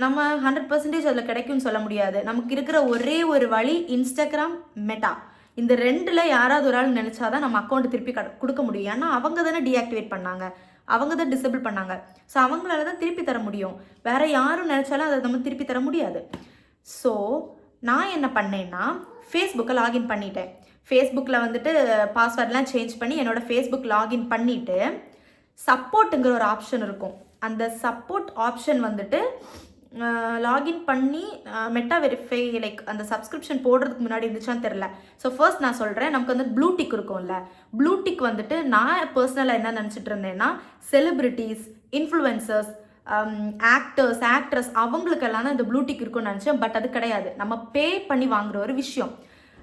நம்ம 100% அதில் கிடைக்கும்னு சொல்ல முடியாது. நமக்கு இருக்கிற ஒரே ஒரு வழி இன்ஸ்டாகிராம், மெட்டா, இந்த 2ல் யாராவது ஒரு ஆள் நினச்சாதான் நம்ம அக்கௌண்ட் திருப்பி கொடுக்க முடியும். ஏன்னா அவங்க தானே டீஆக்டிவேட் பண்ணாங்க, அவங்க தான் டிசேபிள் பண்ணாங்க. ஸோ அவங்களால தான் திருப்பி தர முடியும். வேறு யாரும் நினச்சாலும் அதை நம்ம திருப்பி தர முடியாது. ஸோ நான் என்ன பண்ணேன்னா, ஃபேஸ்புக்கை லாகின் பண்ணிட்டேன். ஃபேஸ்புக்கில் வந்துட்டு பாஸ்வேர்ட்லாம் சேஞ்ச் பண்ணி என்னோடய ஃபேஸ்புக் லாகின் பண்ணிவிட்டு, சப்போர்ட்டுங்கிற ஒரு ஆப்ஷன் இருக்கும். அந்த சப்போர்ட் ஆப்ஷன் வந்துட்டு லாகின் பண்ணி மெட்டா வெரிஃபை, லைக் அந்த சப்ஸ்கிரிப்ஷன் போடுறதுக்கு முன்னாடி இருந்துச்சான்னு தெரில. ஸோ ஃபர்ஸ்ட் நான் சொல்கிறேன், நமக்கு வந்து ப்ளூ டிக் இருக்கும்ல, ப்ளூ டிக் வந்துட்டு நான் பர்சனலாக என்ன நினச்சிட்டு இருந்தேன்னா, செலிப்ரிட்டிஸ், இன்ஃப்ளூயன்சர்ஸ், ஆக்டர்ஸ் அவங்களுக்கெல்லாம் தான் இந்த ப்ளூ டிக் இருக்கும்னு நினச்சேன். பட் அது கிடையாது. நம்ம பே பண்ணி வாங்குற ஒரு விஷயம்.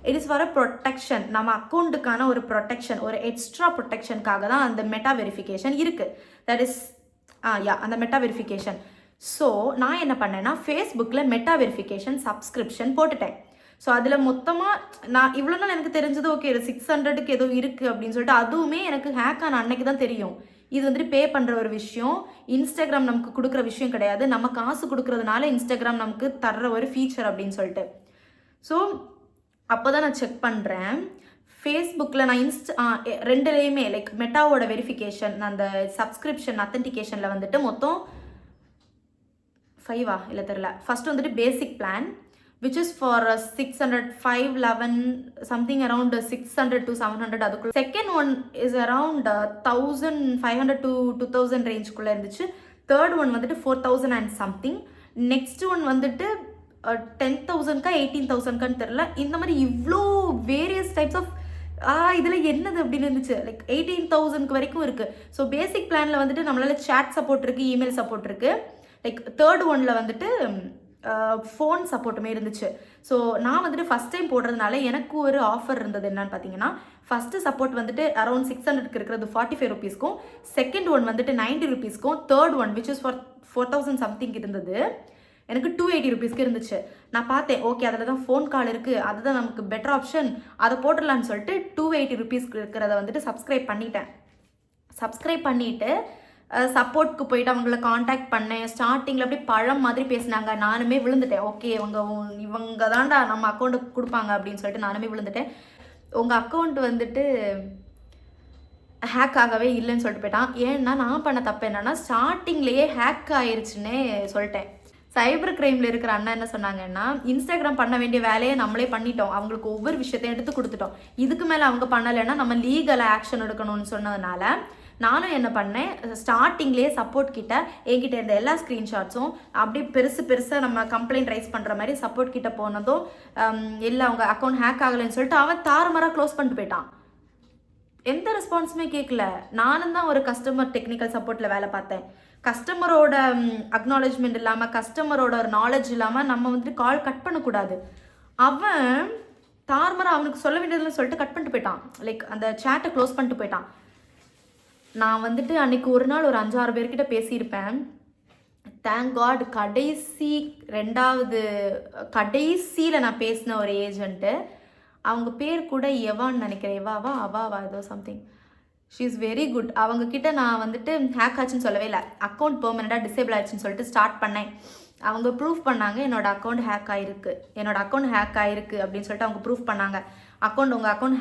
It is for a protection. நம்ம அக்கௌண்ட்டுக்கான ஒரு ப்ரொடெக்ஷன், ஒரு எக்ஸ்ட்ரா ப்ரொடெக்ஷனுக்காக தான் அந்த மெட்டா வெரிஃபிகேஷன் இருக்குது. தட் இஸ் அந்த மெட்டா வெரிஃபிகேஷன். ஸோ நான் என்ன பண்ணேன்னா, ஃபேஸ்புக்கில் மெட்டா வெரிஃபிகேஷன் சப்ஸ்கிரிப்ஷன் போட்டுட்டேன். ஸோ அதில் மொத்தமாக நான் இவ்வளோ நாள் எனக்கு தெரிஞ்சது ஓகே 600க்கு ஏதோ இருக்குது அப்படின்னு சொல்லிட்டு, அதுவுமே எனக்கு ஹேக் ஆன அன்னைக்கு தான் தெரியும். இது வந்துட்டு பே பண்ணுற ஒரு விஷயம், இன்ஸ்டாகிராம் நமக்கு கொடுக்குற விஷயம் கிடையாது, நம்ம காசு கொடுக்குறதுனால இன்ஸ்டாகிராம் நமக்கு தர்ற ஒரு ஃபீச்சர் அப்படின்னு சொல்லிட்டு. ஸோ அப்போ தான் நான் செக் பண்ணுறேன் ஃபேஸ்புக்கில். நான் 2லேயுமே லைக் மெட்டாவோட வெரிஃபிகேஷன், அந்த சப்ஸ்கிரிப்ஷன் அத்தன்டிகேஷனில் வந்துட்டு மொத்தம் 5 இல்லை தெரில. ஃபஸ்ட்டு வந்துட்டு பேசிக் plan, which is for 600, 511 something around 600 to 700 அதுக்குள்ள. Second one is around 1500 to 2000 ரேஞ்சுக்குள்ளே இருந்துச்சு. தேர்ட் ஒன் வந்துட்டு 4000 and something. நெக்ஸ்ட் ஒன் வந்துட்டு 10,000க்கா 18,000க்கான்னு தெரில. இந்த மாதிரி இவ்வளோ வேரியஸ் டைப்ஸ் ஆஃப் இதில் என்னது அப்படின்னு இருந்துச்சு. லைக் 18,000க்கு வரைக்கும் இருக்குது. ஸோ பேசிக் பிளானில் வந்துட்டு நம்மளால் சேட் சப்போர்ட் இருக்குது, இமெயில் சப்போர்ட் இருக்குது. லைக் தேர்ட் ஒனில் வந்துட்டு ஃபோன் சப்போர்ட்டுமே இருந்துச்சு. ஸோ நான் வந்துட்டு ஃபஸ்ட் டைம் போடுறதுனால எனக்கு ஒரு ஆஃபர் இருந்தது. என்னன்னு பார்த்தீங்கன்னா, ஃபஸ்ட்டு சப்போர்ட் வந்துட்டு அரௌண்ட் 600க்கு இருக்கிறது 45 ரூபீஸ்க்கும், செகண்ட் ஒன் வந்துட்டு 90 ரூபீஸ்க்கும், third one which is for 4000 something இருந்தது எனக்கு 280 ரூபீஸ்க்கு இருந்துச்சு. நான் பார்த்தேன், ஓகே அதில் தான் ஃபோன் கால் இருக்குது, அதுதான் நமக்கு பெட்டர் ஆப்ஷன், அதை போட்டுடலான்னு சொல்லிட்டு 280 ரூபீஸ்க்கு இருக்கிறத வந்துட்டு சப்ஸ்கிரைப் பண்ணிட்டேன். சப்ஸ்கிரைப் பண்ணிவிட்டு சப்போர்ட்க்கு போயிட்டு அவங்கள காண்டாக்ட் பண்ணேன். ஸ்டார்டிங்கில் அப்படி பழம் மாதிரி பேசினாங்க, நானுமே விழுந்துட்டேன். ஓகே இவங்க தான்டா நம்ம அக்கௌண்ட்டுக்கு கொடுப்பாங்க அப்படின்னு சொல்லிட்டு நானுமே விழுந்துட்டேன். உங்கள் அக்கௌண்ட் வந்துட்டு ஹேக் ஆகவே இல்லைன்னு சொல்லிட்டு போயிட்டான். ஏன்னா நான் பண்ண தப்பு என்னென்னா, ஸ்டார்டிங்லேயே ஹேக் ஆயிடுச்சுன்னே சொல்லிட்டேன். சைபர் கிரைமில் இருக்கிற அண்ணா என்ன சொன்னாங்கன்னா, இன்ஸ்டாகிராம் பண்ண வேண்டிய வேலையை நம்மளே பண்ணிட்டோம், அவங்களுக்கு ஒவ்வொரு விஷயத்தையும் எடுத்து கொடுத்துட்டோம், இதுக்கு மேலே அவங்க பண்ணலைன்னா நம்ம லீகல் ஆக்ஷன் எடுக்கணும்னு சொன்னதுனால நானும் என்ன பண்ணேன், ஸ்டார்டிங்லேயே சப்போர்ட் கிட்ட என்கிட்ட இருந்த எல்லா ஸ்க்ரீன்ஷாட்ஸும் அப்படியே பெருசாக நம்ம கம்ப்ளைண்ட் ரைஸ் பண்ணுற மாதிரி சப்போர்ட் கிட்ட போனதும் இல்லை அவங்க அக்கௌண்ட் ஹேக் ஆகலைன்னு சொல்லிட்டு அவன் தாறுமாறாக க்ளோஸ் பண்ணிட்டு போயிட்டான். எந்த ரெஸ்பான்ஸுமே கேட்கல. நானும் தான் ஒரு கஸ்டமர் டெக்னிக்கல் சப்போர்ட்டில் வேலை பார்த்தேன். கஸ்டமரோட அக்னாலேஜ்மெண்ட் இல்லாமல், கஸ்டமரோட ஒரு நாலேஜ் இல்லாமல் நம்ம வந்துட்டு கால் கட் பண்ணக்கூடாது. அவன் தார்மராக அவனுக்கு சொல்ல வேண்டியதுன்னு சொல்லிட்டு கட் பண்ணிட்டு போயிட்டான். லைக் அந்த சேட்டை க்ளோஸ் பண்ணிட்டு போயிட்டான். நான் வந்துட்டு அன்றைக்கி ஒரு நாள் ஒரு 5-6 பேர்கிட்ட பேசியிருப்பேன். தேங்க் காட் கடைசியில் நான் பேசின ஒரு ஏஜென்ட்டு, அவங்க பேர் கூட எவான்னு நினைக்கிறேன். அவாவா ஏதோ something. She is very good. அவங்கக்கிட்ட நான் வந்துட்டு ஹேக் ஆச்சுன்னு சொல்லவே இல்லை, அக்கௌண்ட் பெர்மனெண்ட்டாக டிசேபிள் ஆயிடுச்சுன்னு சொல்லிட்டு ஸ்டார்ட் பண்ணேன். அவங்க ப்ரூஃப் பண்ணாங்க என்னோடய அக்கௌண்ட் ஹேக் ஆகிருக்கு அப்படின்னு சொல்லிட்டு அவங்க ப்ரூஃப் பண்ணாங்க. உங்கள் அக்கௌண்ட்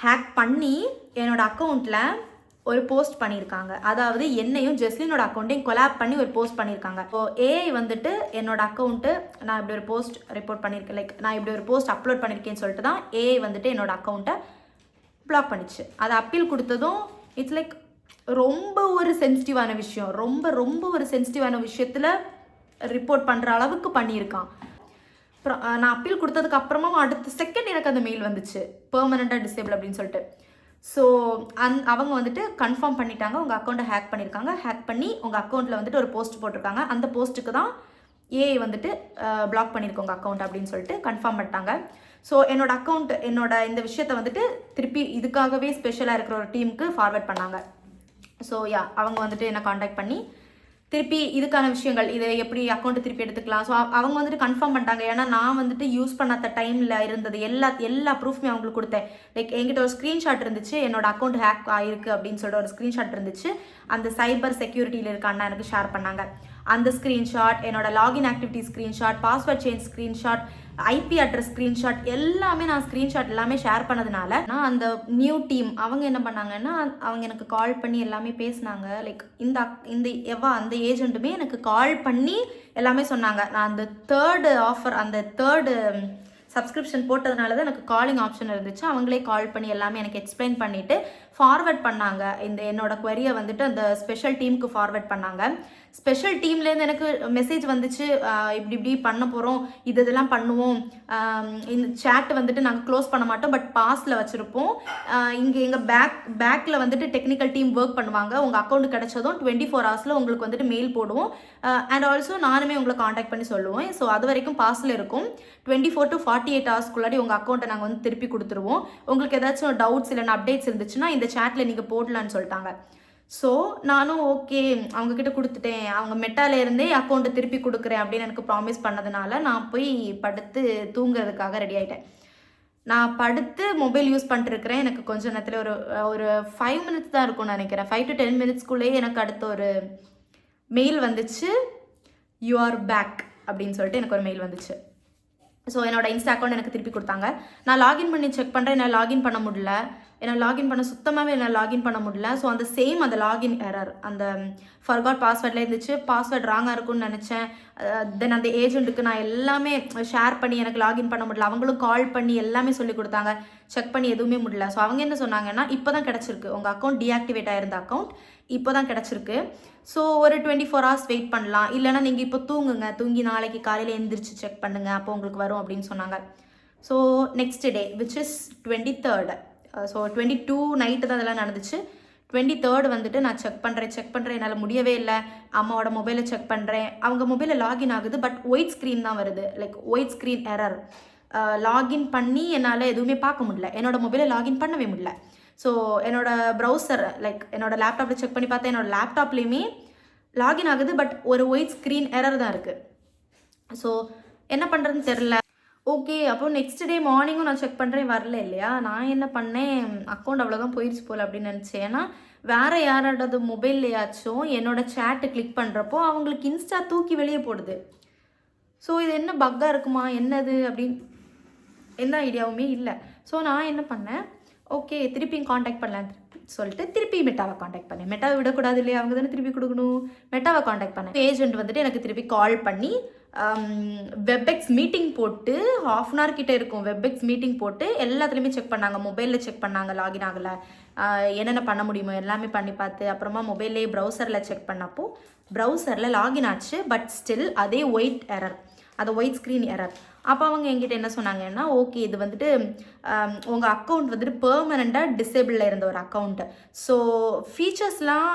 ஹேக் பண்ணி என்னோடய அக்கௌண்ட்டில் ஒரு போஸ்ட் பண்ணியிருக்காங்க. அதாவது என்னையும் ஜெஸ்லினோட அக்கௌண்ட்டையும் கொலாப் பண்ணி ஒரு போஸ்ட் பண்ணியிருக்காங்க. ஸோ ஏஐ வந்துட்டு என்னோட அக்கௌண்ட்டு நான் இப்படி ஒரு போஸ்ட் ரிப்போர்ட் பண்ணியிருக்கேன், லைக் நான் இப்படி ஒரு போஸ்ட் அப்லோட் பண்ணியிருக்கேன்னு சொல்லிட்டு தான் ஏஐ வந்துட்டு என்னோட அக்கௌண்ட்டை பிளாக் பண்ணிச்சு. அதை அப்பீல் கொடுத்ததும் இட்ஸ் லைக் ரொம்ப ஒரு சென்சிட்டிவான விஷயம், ரொம்ப ஒரு சென்சிட்டிவான விஷயத்தில் ரிப்போர்ட் பண்ணுற அளவுக்கு பண்ணியிருக்கான். அப்புறம் நான் அப்பீல் கொடுத்ததுக்கு அப்புறமா அடுத்த செகண்ட் எனக்கு அந்த மெயில் வந்துச்சு, பெர்மனெண்ட்டாக டிசேபிள் அப்படின்னு சொல்லிட்டு. ஸோ அவங்க வந்துட்டு கன்ஃபார்ம் பண்ணிட்டாங்க உங்கள் அக்கௌண்ட்டை ஹேக் பண்ணியிருக்காங்க. ஹேக் பண்ணி உங்கள் அக்கௌண்ட்டில் வந்துட்டு ஒரு போஸ்ட் போட்டிருக்காங்க. அந்த போஸ்ட்டுக்கு தான் ஏஐ வந்துட்டு பிளாக் பண்ணியிருக்கோம் உங்கள் அக்கௌண்ட் அப்படின்னு சொல்லிட்டு கன்ஃபார்ம் பண்ணிட்டாங்க. ஸோ என்னோட இந்த விஷயத்தை வந்துட்டு திருப்பி இதுக்காகவே ஸ்பெஷலாக இருக்கிற ஒரு டீமுக்கு ஃபார்வர்ட் பண்ணாங்க. ஸோ அவங்க வந்துட்டு என்னை காண்டாக்ட் பண்ணி திருப்பி இதுக்கான விஷயங்கள், இதை எப்படி அக்கௌண்ட்டை திருப்பி எடுத்துக்கலாம். ஸோ அவங்க வந்துட்டு கன்ஃபார்ம் பண்ணிட்டாங்க. ஏன்னா நான் வந்துட்டு யூஸ் பண்ணாத டைமில் இருந்தது எல்லா ப்ரூஃப்மே அவங்களுக்கு கொடுத்தேன். லைக் என்கிட்ட ஒரு ஸ்க்ரீன்ஷாட் இருந்துச்சு, என்னோட அக்கௌண்ட் ஹேக் ஆகிருக்கு அப்படின்னு சொல்லிட்டு ஒரு ஸ்க்ரீன்ஷாட் இருந்துச்சு. அந்த சைபர் செக்யூரிட்டியில் இருக்க அண்ணா எனக்கு ஷேர் பண்ணாங்க. அந்த ஸ்க்ரீன்ஷாட், என்னோட login activity screenshot, password change screenshot, IP address screenshot எல்லாமே நான் ஸ்க்ரீன்ஷாட் எல்லாமே ஷேர் பண்ணதுனால நான் அந்த நியூ டீம் அவங்க என்ன பண்ணாங்கன்னா, அவங்க எனக்கு கால் பண்ணி எல்லாமே பேசினாங்க. லைக் அந்த ஏஜென்ட்டுமே எனக்கு கால் பண்ணி எல்லாமே சொன்னாங்க. நான் அந்த தேர்டு சப்ஸ்கிரிப்ஷன் போட்டதுனால தான் எனக்கு காலிங் ஆப்ஷன் இருந்துச்சு. அவங்களே கால் பண்ணி எல்லாமே எனக்கு எக்ஸ்பிளைன் பண்ணிவிட்டு ஃபார்வர்ட் பண்ணாங்க. என்னோட குவரியை வந்துட்டு அந்த ஸ்பெஷல் டீமுக்கு ஃபார்வர்ட் பண்ணாங்க. ஸ்பெஷல் டீம்லேருந்து எனக்கு மெசேஜ் வந்துச்சு, இப்படி பண்ண போகிறோம், இதெல்லாம் பண்ணுவோம், இந்த சேட் வந்துட்டு நாங்கள் க்ளோஸ் பண்ண மாட்டோம், பட் பாஸில் வச்சுருப்போம், இங்கே எங்கள் பேக்கில் வந்துட்டு டெக்னிக்கல் டீம் ஒர்க் பண்ணுவாங்க, உங்கள் அக்கௌண்ட் கிடச்சதும் 24 ஹவர்ஸில் உங்களுக்கு வந்துட்டு மெயில் போடுவோம், அண்ட் ஆல்சோ நானுமே உங்களை காண்டாக்ட் பண்ணி சொல்லுவோம். ஸோ அது வரைக்கும் பாஸில் இருக்கும். 24 to 48 ஹவர்ஸ்க்குள்ளாடி உங்கள் அக்கௌண்ட்டை நாங்கள் வந்து திருப்பி கொடுத்துருவோம். உங்களுக்கு ஏதாச்சும் டவுட்ஸ் இல்லைன்னா அப்டேட்ஸ் இருந்துச்சுன்னா இந்த சேட்டில் நீங்கள் போடலான்னு சொல்லிட்டாங்க. ஸோ நானும் ஓகே அவங்கக்கிட்ட கொடுத்துட்டேன், அவங்க மெட்டாலேருந்தே அக்கௌண்ட்டை திருப்பி கொடுக்குறேன் அப்படின்னு எனக்கு ப்ராமிஸ் பண்ணதுனால நான் போய் படுத்து தூங்குறதுக்காக ரெடி ஆகிட்டேன். நான் படுத்து மொபைல் யூஸ் பண்ணிட்டுருக்கிறேன். எனக்கு கொஞ்சம் நேரத்தில் ஒரு 5 minutes தான் இருக்கும்னு நினைக்கிறேன். 5 to 10 minutesக்குள்ளேயே எனக்கு அடுத்த ஒரு மெயில் வந்துச்சு, யூ ஆர் பேக் அப்படின்னு சொல்லிட்டு எனக்கு ஒரு மெயில் வந்துச்சு. ஸோ என்னோட இன்ஸ்டா அக்கௌண்ட் எனக்கு திருப்பி கொடுத்தாங்க. நான் லாகின் பண்ணி செக் பண்ணுறேன், என்னால் லாகின் பண்ண முடியல. என்னால் லாகின் பண்ண முடியல. ஸோ அந்த லாகின் எரர், அந்த ஃபர்காட் பாஸ்வேர்டில் இருந்துச்சு. பாஸ்வேர்ட் ராங்காக இருக்கும்னு நினச்சேன். தென் அந்த ஏஜென்ட்டுக்கு நான் எல்லாமே ஷேர் பண்ணி எனக்கு லாகின் பண்ண முடியல. அவங்களும் கால் பண்ணி எல்லாமே சொல்லி கொடுத்தாங்க. செக் பண்ணி எதுவுமே முடியல. ஸோ அவங்க என்ன சொன்னாங்கன்னா, இப்போ தான் கிடச்சிருக்கு, உங்கள் அக்கௌண்ட் டீஆக்டிவேட் ஆயிருந்த அக்கௌண்ட் இப்போ தான் கிடச்சிருக்கு. ஸோ ஒரு 24 hours வெயிட் பண்ணலாம், இல்லைனா நீங்கள் இப்போ தூங்கி நாளைக்கு காலையில் எழுந்திரிச்சு செக் பண்ணுங்கள், அப்போ உங்களுக்கு வரும் அப்படின்னு சொன்னாங்க. So next day which is 23rd. So 22 night தான் அதெல்லாம் நடந்துச்சு. 23rd வந்துட்டு நான் செக் பண்ணுறேன், என்னால் முடியவே இல்லை. அம்மாவோட மொபைலை செக் பண்ணுறேன், அவங்க மொபைலில் லாகின் ஆகுது, பட் ஒயிட் ஸ்க்ரீன் தான் வருது, like white screen error. Login பண்ணி என்னால் எதுவுமே பார்க்க முடியல, என்னோட மொபைலை லாகின் பண்ணவே முடியல. ஸோ என்னோடய ப்ரௌசர், லைக் என்னோடய லேப்டாப்பில் செக் பண்ணி பார்த்தேன், என்னோடய லேப்டாப்லேயுமே லாகின் ஆகுது, பட் ஒரு ஒயிட் ஸ்க்ரீன் எரர் தான் இருக்குது. ஸோ என்ன பண்ணுறதுன்னு தெரில. ஓகே, அப்போ நெக்ஸ்ட் டே மார்னிங்கும் நான் செக் பண்ணுறேன், வரல இல்லையா. நான் என்ன பண்ணேன், அக்கௌண்ட் அவ்வளோதான் போயிடுச்சு போல் அப்படின்னு நினச்சேன். ஏன்னா வேறு யாரோடது மொபைல்லையாச்சும் என்னோடய சேட்டை கிளிக் பண்ணுறப்போ அவங்களுக்கு இன்ஸ்டா தூக்கி வெளியே போடுது. ஸோ இது என்ன பக்காக இருக்குமா என்னது அப்படின்னு எந்த ஐடியாவுமே இல்லை. ஸோ நான் என்ன பண்ணேன், ஓகே திருப்பியும் காண்டாக்ட் பண்ணலான்னு சொல்லிட்டு திருப்பி மெட்டாவை காண்டாக்ட் பண்ணேன். மெட்டாவை விடக்கூடாது இல்லையா, அவங்க தானே திருப்பி கொடுக்கணும். மெட்டாவை காண்டாக்ட் பண்ணேன். ஏஜென்ட் வந்துட்டு எனக்கு திருப்பி கால் பண்ணி வெப்எக்ஸ் மீட்டிங் போட்டு 1/2 hour கிட்டே இருக்கும். வெப்எக்ஸ் மீட்டிங் போட்டு எல்லாத்துலேயுமே செக் பண்ணாங்க, மொபைலில் செக் பண்ணாங்க, லாகின் ஆகலை, என்னென்ன பண்ண முடியுமோ எல்லாமே பண்ணி பார்த்து அப்புறமா மொபைல்லே ப்ரௌசரில் செக் பண்ணப்போ ப்ரௌசரில் லாகின் ஆச்சு, பட் ஸ்டில் அதே ஒயிட் எரர். அது ஒயிட் ஸ்க்ரீன் எரர். அப்போ அவங்க என்கிட்ட என்ன சொன்னாங்கன்னா, ஓகே இது வந்துட்டு உங்கள் அக்கௌண்ட் வந்துட்டு பெர்மனண்ட்டாக டிசேபிளில் இருந்த ஒரு அக்கௌண்ட்டு. ஸோ ஃபீச்சர்ஸ்லாம்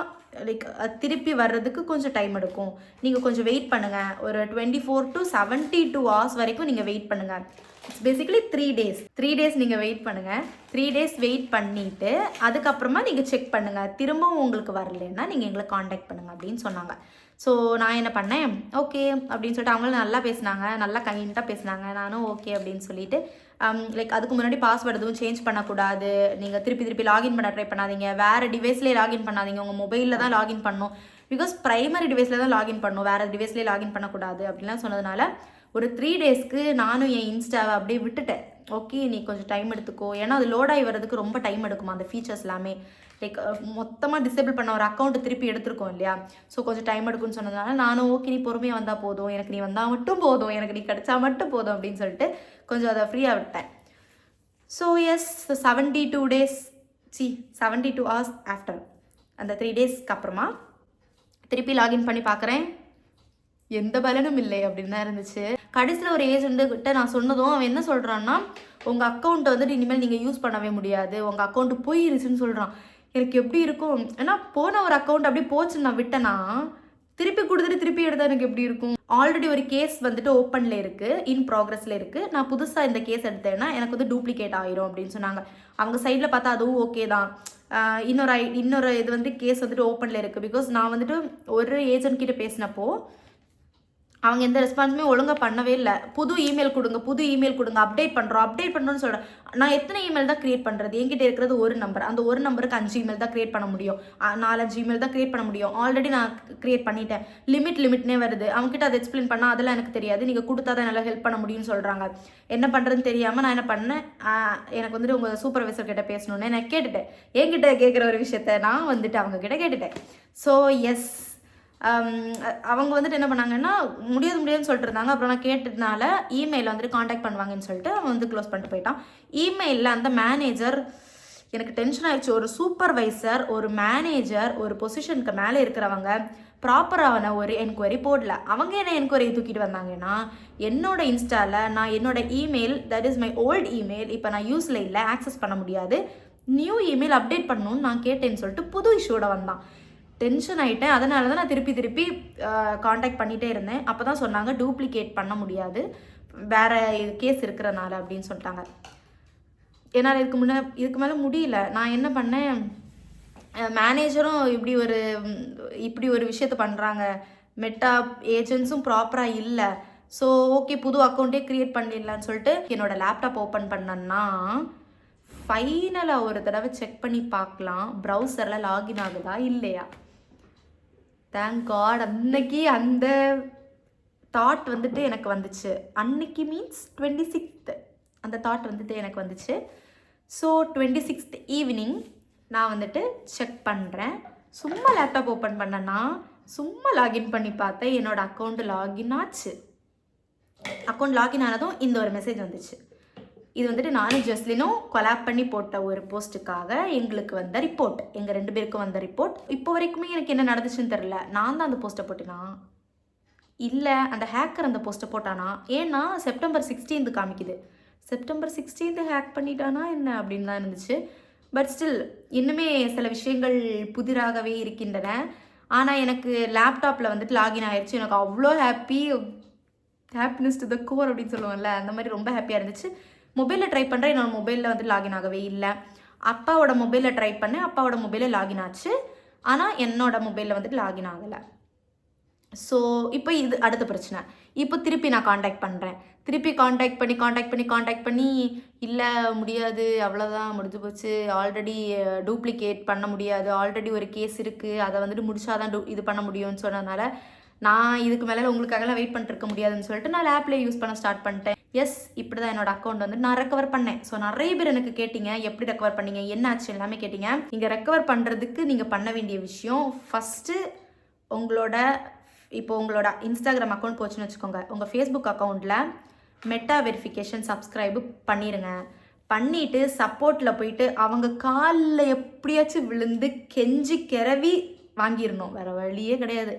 லைக் திருப்பி வர்றதுக்கு கொஞ்சம் டைம் எடுக்கும், நீங்கள் கொஞ்சம் வெயிட் பண்ணுங்கள், ஒரு 24 to 72 hours வரைக்கும் நீங்கள் வெயிட் பண்ணுங்கள். இட்ஸ் பேசிக்கலி 3 days நீங்கள் வெயிட் பண்ணுங்கள். 3 days வெயிட் பண்ணிவிட்டு அதுக்கப்புறமா நீங்கள் செக் பண்ணுங்கள், திரும்பவும் உங்களுக்கு வரலன்னா நீங்கள் எங்களை காண்டாக்ட் பண்ணுங்கள் அப்படின்னு சொன்னாங்க. ஸோ நான் என்ன பண்ணேன், ஓகே அப்படின்னு சொல்லிட்டு அவங்களும் நல்லா பேசினாங்க, நல்லா கைண்டாக பேசினாங்க. நானும் ஓகே அப்படின்னு சொல்லிட்டு லைக் அதுக்கு முன்னாடி பாஸ்வேர்டு எதுவும் சேஞ்ச் பண்ணக்கூடாது, நீங்கள் திருப்பி லாகின் பண்ண ட்ரை பண்ணாதீங்க, வேறு டிவைஸ்லேயே லாகின் பண்ணாதீங்க, உங்கள் மொபைலில் தான் லாகின் பண்ணணும், பிகாஸ் ப்ரைமரி டிவைஸில் தான் லாகின் பண்ணணும், வேறு டிவைஸ்லேயே லாகின் பண்ணக்கூடாது அப்படின்லாம் சொன்னதுனால ஒரு 3 daysக்கு நானும் என் இன்ஸ்டாவை அப்படியே விட்டுட்டேன். ஓகே நீ கொஞ்சம் டைம் எடுத்துக்கோ, ஏன்னா அது லோட் ஆகி வர்றதுக்கு ரொம்ப டைம் எடுக்குமா அந்த ஃபீச்சர்ஸ் எல்லாமே. லைக் மொத்தமாக டிசேபிள் பண்ண ஒரு அக்கௌண்ட்டு திருப்பி எடுத்துருக்கோம் இல்லையா, ஸோ கொஞ்சம் டைம் எடுக்குன்னு சொன்னதுனால நானும் ஓகே நீ பொறுமையாக வந்தால் போதும், எனக்கு நீ வந்தால் மட்டும் போதும், எனக்கு நீ கிடைச்சா மட்டும் போதும் அப்படின்னு சொல்லிட்டு கொஞ்சம் அதை ஃப்ரீயாக விட்டேன். ஸோ எஸ் 72 hours ஆஃப்டர் அந்த 3 daysக்கு அப்புறமா திருப்பி லாகின் பண்ணி பார்க்குறேன், எந்த பலனும் இல்லை அப்படின்னு தான் இருந்துச்சு. கடைசியில் ஒரு ஏஜென்ட்டுக்கிட்ட நான் சொன்னதும் அவன் என்ன சொல்கிறான்னா, உங்கள் அக்கௌண்ட்டை வந்துட்டு இனிமேல் நீங்கள் யூஸ் பண்ணவே முடியாது, உங்கள் அக்கௌண்ட்டு போயிருச்சுன்னு சொல்கிறான். எனக்கு எப்படி இருக்கும், ஏன்னா போன ஒரு அக்கௌண்ட் அப்படி போச்சுன்னு நான் விட்டேன்னா திருப்பி கொடுத்துட்டு திருப்பி எடுத்தால் எனக்கு எப்படி இருக்கும். ஆல்ரெடி ஒரு கேஸ் வந்துட்டு ஓப்பனில் இருக்குது, இன் ப்ராக்ரஸில் இருக்குது, நான் புதுசாக இந்த கேஸ் எடுத்தேன்னா எனக்கு வந்து டூப்ளிகேட் ஆயிரும் அப்படின்னு சொன்னாங்க. அவங்க சைடில் பார்த்தா அதுவும் ஓகே தான். இன்னொரு இது வந்து கேஸ் வந்துட்டு ஓப்பனில் இருக்குது. பிகாஸ் நான் வந்துட்டு ஒரு ஏஜென்ட் கிட்ட பேசினப்போ அவங்க எந்த ரெஸ்பான்ஸுமே ஒழுங்காக பண்ணவே இல்லை. புது இமெயில் கொடுங்க, அப்டேட் பண்ணுறோன்னு சொல்கிறேன். நான் எத்தனை இமெயில் தான் க்ரியேட் பண்ணுறது, என்கிட்ட இருக்கிறது ஒரு நம்பர், அந்த ஒரு நம்பருக்கு 5 இமெயில் தான் க்ரியேட் பண்ண முடியும், 4-5 இமெயில் தான் க்ரியேட் பண்ண முடியும். ஆல்ரெடி நான் க்ரியேட் பண்ணிட்டேன். லிமிட்னே வருது. அவங்ககிட்ட அதை எக்ஸ்பிளைன் பண்ணால் அதெல்லாம் எனக்கு தெரியாது, நீங்கள் கொடுத்தா தான் நல்லா ஹெல்ப் பண்ண முடியும்னு சொல்கிறாங்க. என்ன பண்ணுறதுன்னு தெரியாமல் நான் என்ன பண்ணேன், எனக்கு வந்துட்டு உங்கள் சூப்பர்வைசர் கிட்ட பேசணுன்னு நான் கேட்டுட்டேன். என்கிட்ட கேட்குற ஒரு விஷயத்த நான் வந்துட்டு அவங்க கிட்ட கேட்டுட்டேன். ஸோ எஸ் அவங்க வந்துட்டு என்ன பண்ணாங்கன்னா முடியாதுன்னு சொல்லிட்டு இருந்தாங்க. அப்புறம் நான் கேட்டதுனால இமெயில் வந்துட்டு காண்டாக்ட் பண்ணுவாங்கன்னு சொல்லிட்டு அவன் வந்து க்ளோஸ் பண்ணிட்டு போயிட்டான். இமெயிலில் அந்த மேனேஜர் எனக்கு டென்ஷன் ஆயிடுச்சு. ஒரு சூப்பர்வைசர், ஒரு மேனேஜர், ஒரு பொசிஷனுக்கு மேலே இருக்கிறவங்க ப்ராப்பரான ஒரு என்கொயரி போடல. அவங்க என்ன என்கொயரி தூக்கிட்டு வந்தாங்கன்னா, என்னோட இன்ஸ்டாவில் நான் என்னோட email, that is my old email, இப்போ நான் யூஸில் இல்லை, ஆக்சஸ் பண்ண முடியாது, நியூ இமெயில் அப்டேட் பண்ணணும்னு நான் கேட்டேன்னு சொல்லிட்டு புது இஷ்யூட வந்தான். டென்ஷன் ஆகிட்டேன். அதனால தான் நான் திருப்பி காண்டாக்ட் பண்ணிகிட்டே இருந்தேன். அப்போ தான் சொன்னாங்க டூப்ளிகேட் பண்ண முடியாது, வேறு கேஸ் இருக்கிறனால அப்படின்னு சொல்லிட்டாங்க. என்னால் இதுக்கு மேலே முடியல. நான் என்ன பண்ணேன், மேனேஜரும் இப்படி ஒரு விஷயத்த பண்ணுறாங்க, மெட்டா ஏஜென்ட்ஸும் ப்ராப்பராக இல்லை, ஸோ ஓகே புது அக்கௌண்ட்டே க்ரியேட் பண்ணிடலான்னு சொல்லிட்டு என்னோடய லேப்டாப் ஓப்பன் பண்ணேன்னா ஃபைனலாக ஒரு தடவை செக் பண்ணி பார்க்கலாம் ப்ரௌசரில் லாகின் ஆகுதா இல்லையா. தேங்க் காட் அன்னைக்கு அந்த தாட் வந்துட்டு எனக்கு வந்துச்சு. அன்னைக்கு மீன்ஸ் 26th அந்த தாட் வந்துட்டு எனக்கு வந்துச்சு. ஸோ 26th ஈவினிங் நான் வந்துட்டு செக் பண்ணுறேன். சும்மா லேப்டாப் ஓப்பன் பண்ணேன்னா சும்மா லாகின் பண்ணி பார்த்தேன், என்னோடய அக்கௌண்ட் லாகின் ஆச்சு. அக்கௌண்ட் லாகின் ஆனதும் இந்த ஒரு மெசேஜ் வந்துச்சு. இது வந்துட்டு நானும் ஜஸ்லினும் கொலாப் பண்ணி போட்ட ஒரு போஸ்ட்டுக்காக எங்களுக்கு வந்த ரிப்போர்ட், எங்கள் 2 பேருக்கும் வந்த ரிப்போர்ட். இப்போ வரைக்குமே எனக்கு என்ன நடந்துச்சுன்னு தெரில. நான் தான் அந்த போஸ்ட்டை போட்டேனா இல்லை அந்த ஹேக்கர் அந்த போஸ்ட்டை போட்டானா? ஏன்னா September 16th காமிக்குது. September 16th ஹேக் பண்ணிட்டானா என்ன அப்படின்னு தான் இருந்துச்சு. பட் ஸ்டில் இன்னுமே சில விஷயங்கள் புதிராகவே இருக்கின்றன. ஆனால் எனக்கு லேப்டாப்பில் வந்துட்டு லாகின் ஆயிடுச்சு. எனக்கு அவ்வளோ ஹாப்பினஸ் டு த கோர் அப்படின்னு சொல்லுவோம்ல, அந்த மாதிரி ரொம்ப ஹாப்பியாக இருந்துச்சு. மொபைலில் ட்ரை பண்ணுறேன், என்னோடய மொபைலில் வந்து லாகின் ஆகவே இல்லை. அப்பாவோட மொபைலில் ட்ரை பண்ணேன், அப்பாவோட மொபைலில் லாகின் ஆச்சு, ஆனால் என்னோடய மொபைலில் வந்துட்டு லாகின் ஆகலை. ஸோ இப்போ இது அடுத்த பிரச்சனை. இப்போ திருப்பி நான் காண்டாக்ட் பண்ணுறேன். திருப்பி காண்டாக்ட் பண்ணி இல்லை முடியாது, அவ்வளோதான் முடிஞ்சு போச்சு, ஆல்ரெடி டூப்ளிகேட் பண்ண முடியாது, ஆல்ரெடி ஒரு கேஸ் இருக்குது, அதை வந்துட்டு முடிச்சாதான் இது பண்ண முடியும்னு சொன்னதுனால நான் இதுக்கு மேலே உங்களுக்காகலாம் வெயிட் பண்ணிருக்க முடியாதுன்னு சொல்லிட்டு நான் லேப்லேயே யூஸ் பண்ண ஸ்டார்ட் பண்ணிட்டேன். எஸ் இப்படி தான் என்னோட அக்கௌண்ட் வந்து நான் ரெக்கவர் பண்ணேன். ஸோ நிறைய பேர் எனக்கு கேட்டிங்க எப்படி ரெக்கவர் பண்ணீங்க, என்ன ஆச்சு எல்லாமே கேட்டிங்க. நீங்கள் ரெக்கவர் பண்ணுறதுக்கு நீங்கள் பண்ண வேண்டிய விஷயம், ஃபஸ்ட்டு உங்களோட இன்ஸ்டாகிராம் அக்கௌண்ட் போச்சுன்னு வச்சுக்கோங்க, உங்கள் ஃபேஸ்புக் அக்கௌண்ட்டில் மெட்டா வெரிஃபிகேஷன் சப்ஸ்கிரைபு பண்ணிடுங்க. பண்ணிவிட்டு சப்போர்ட்டில் போயிட்டு அவங்க காலில் எப்படியாச்சும் விழுந்து கெஞ்சி கிளவி வாங்கிடணும், வேறு வழியே கிடையாது.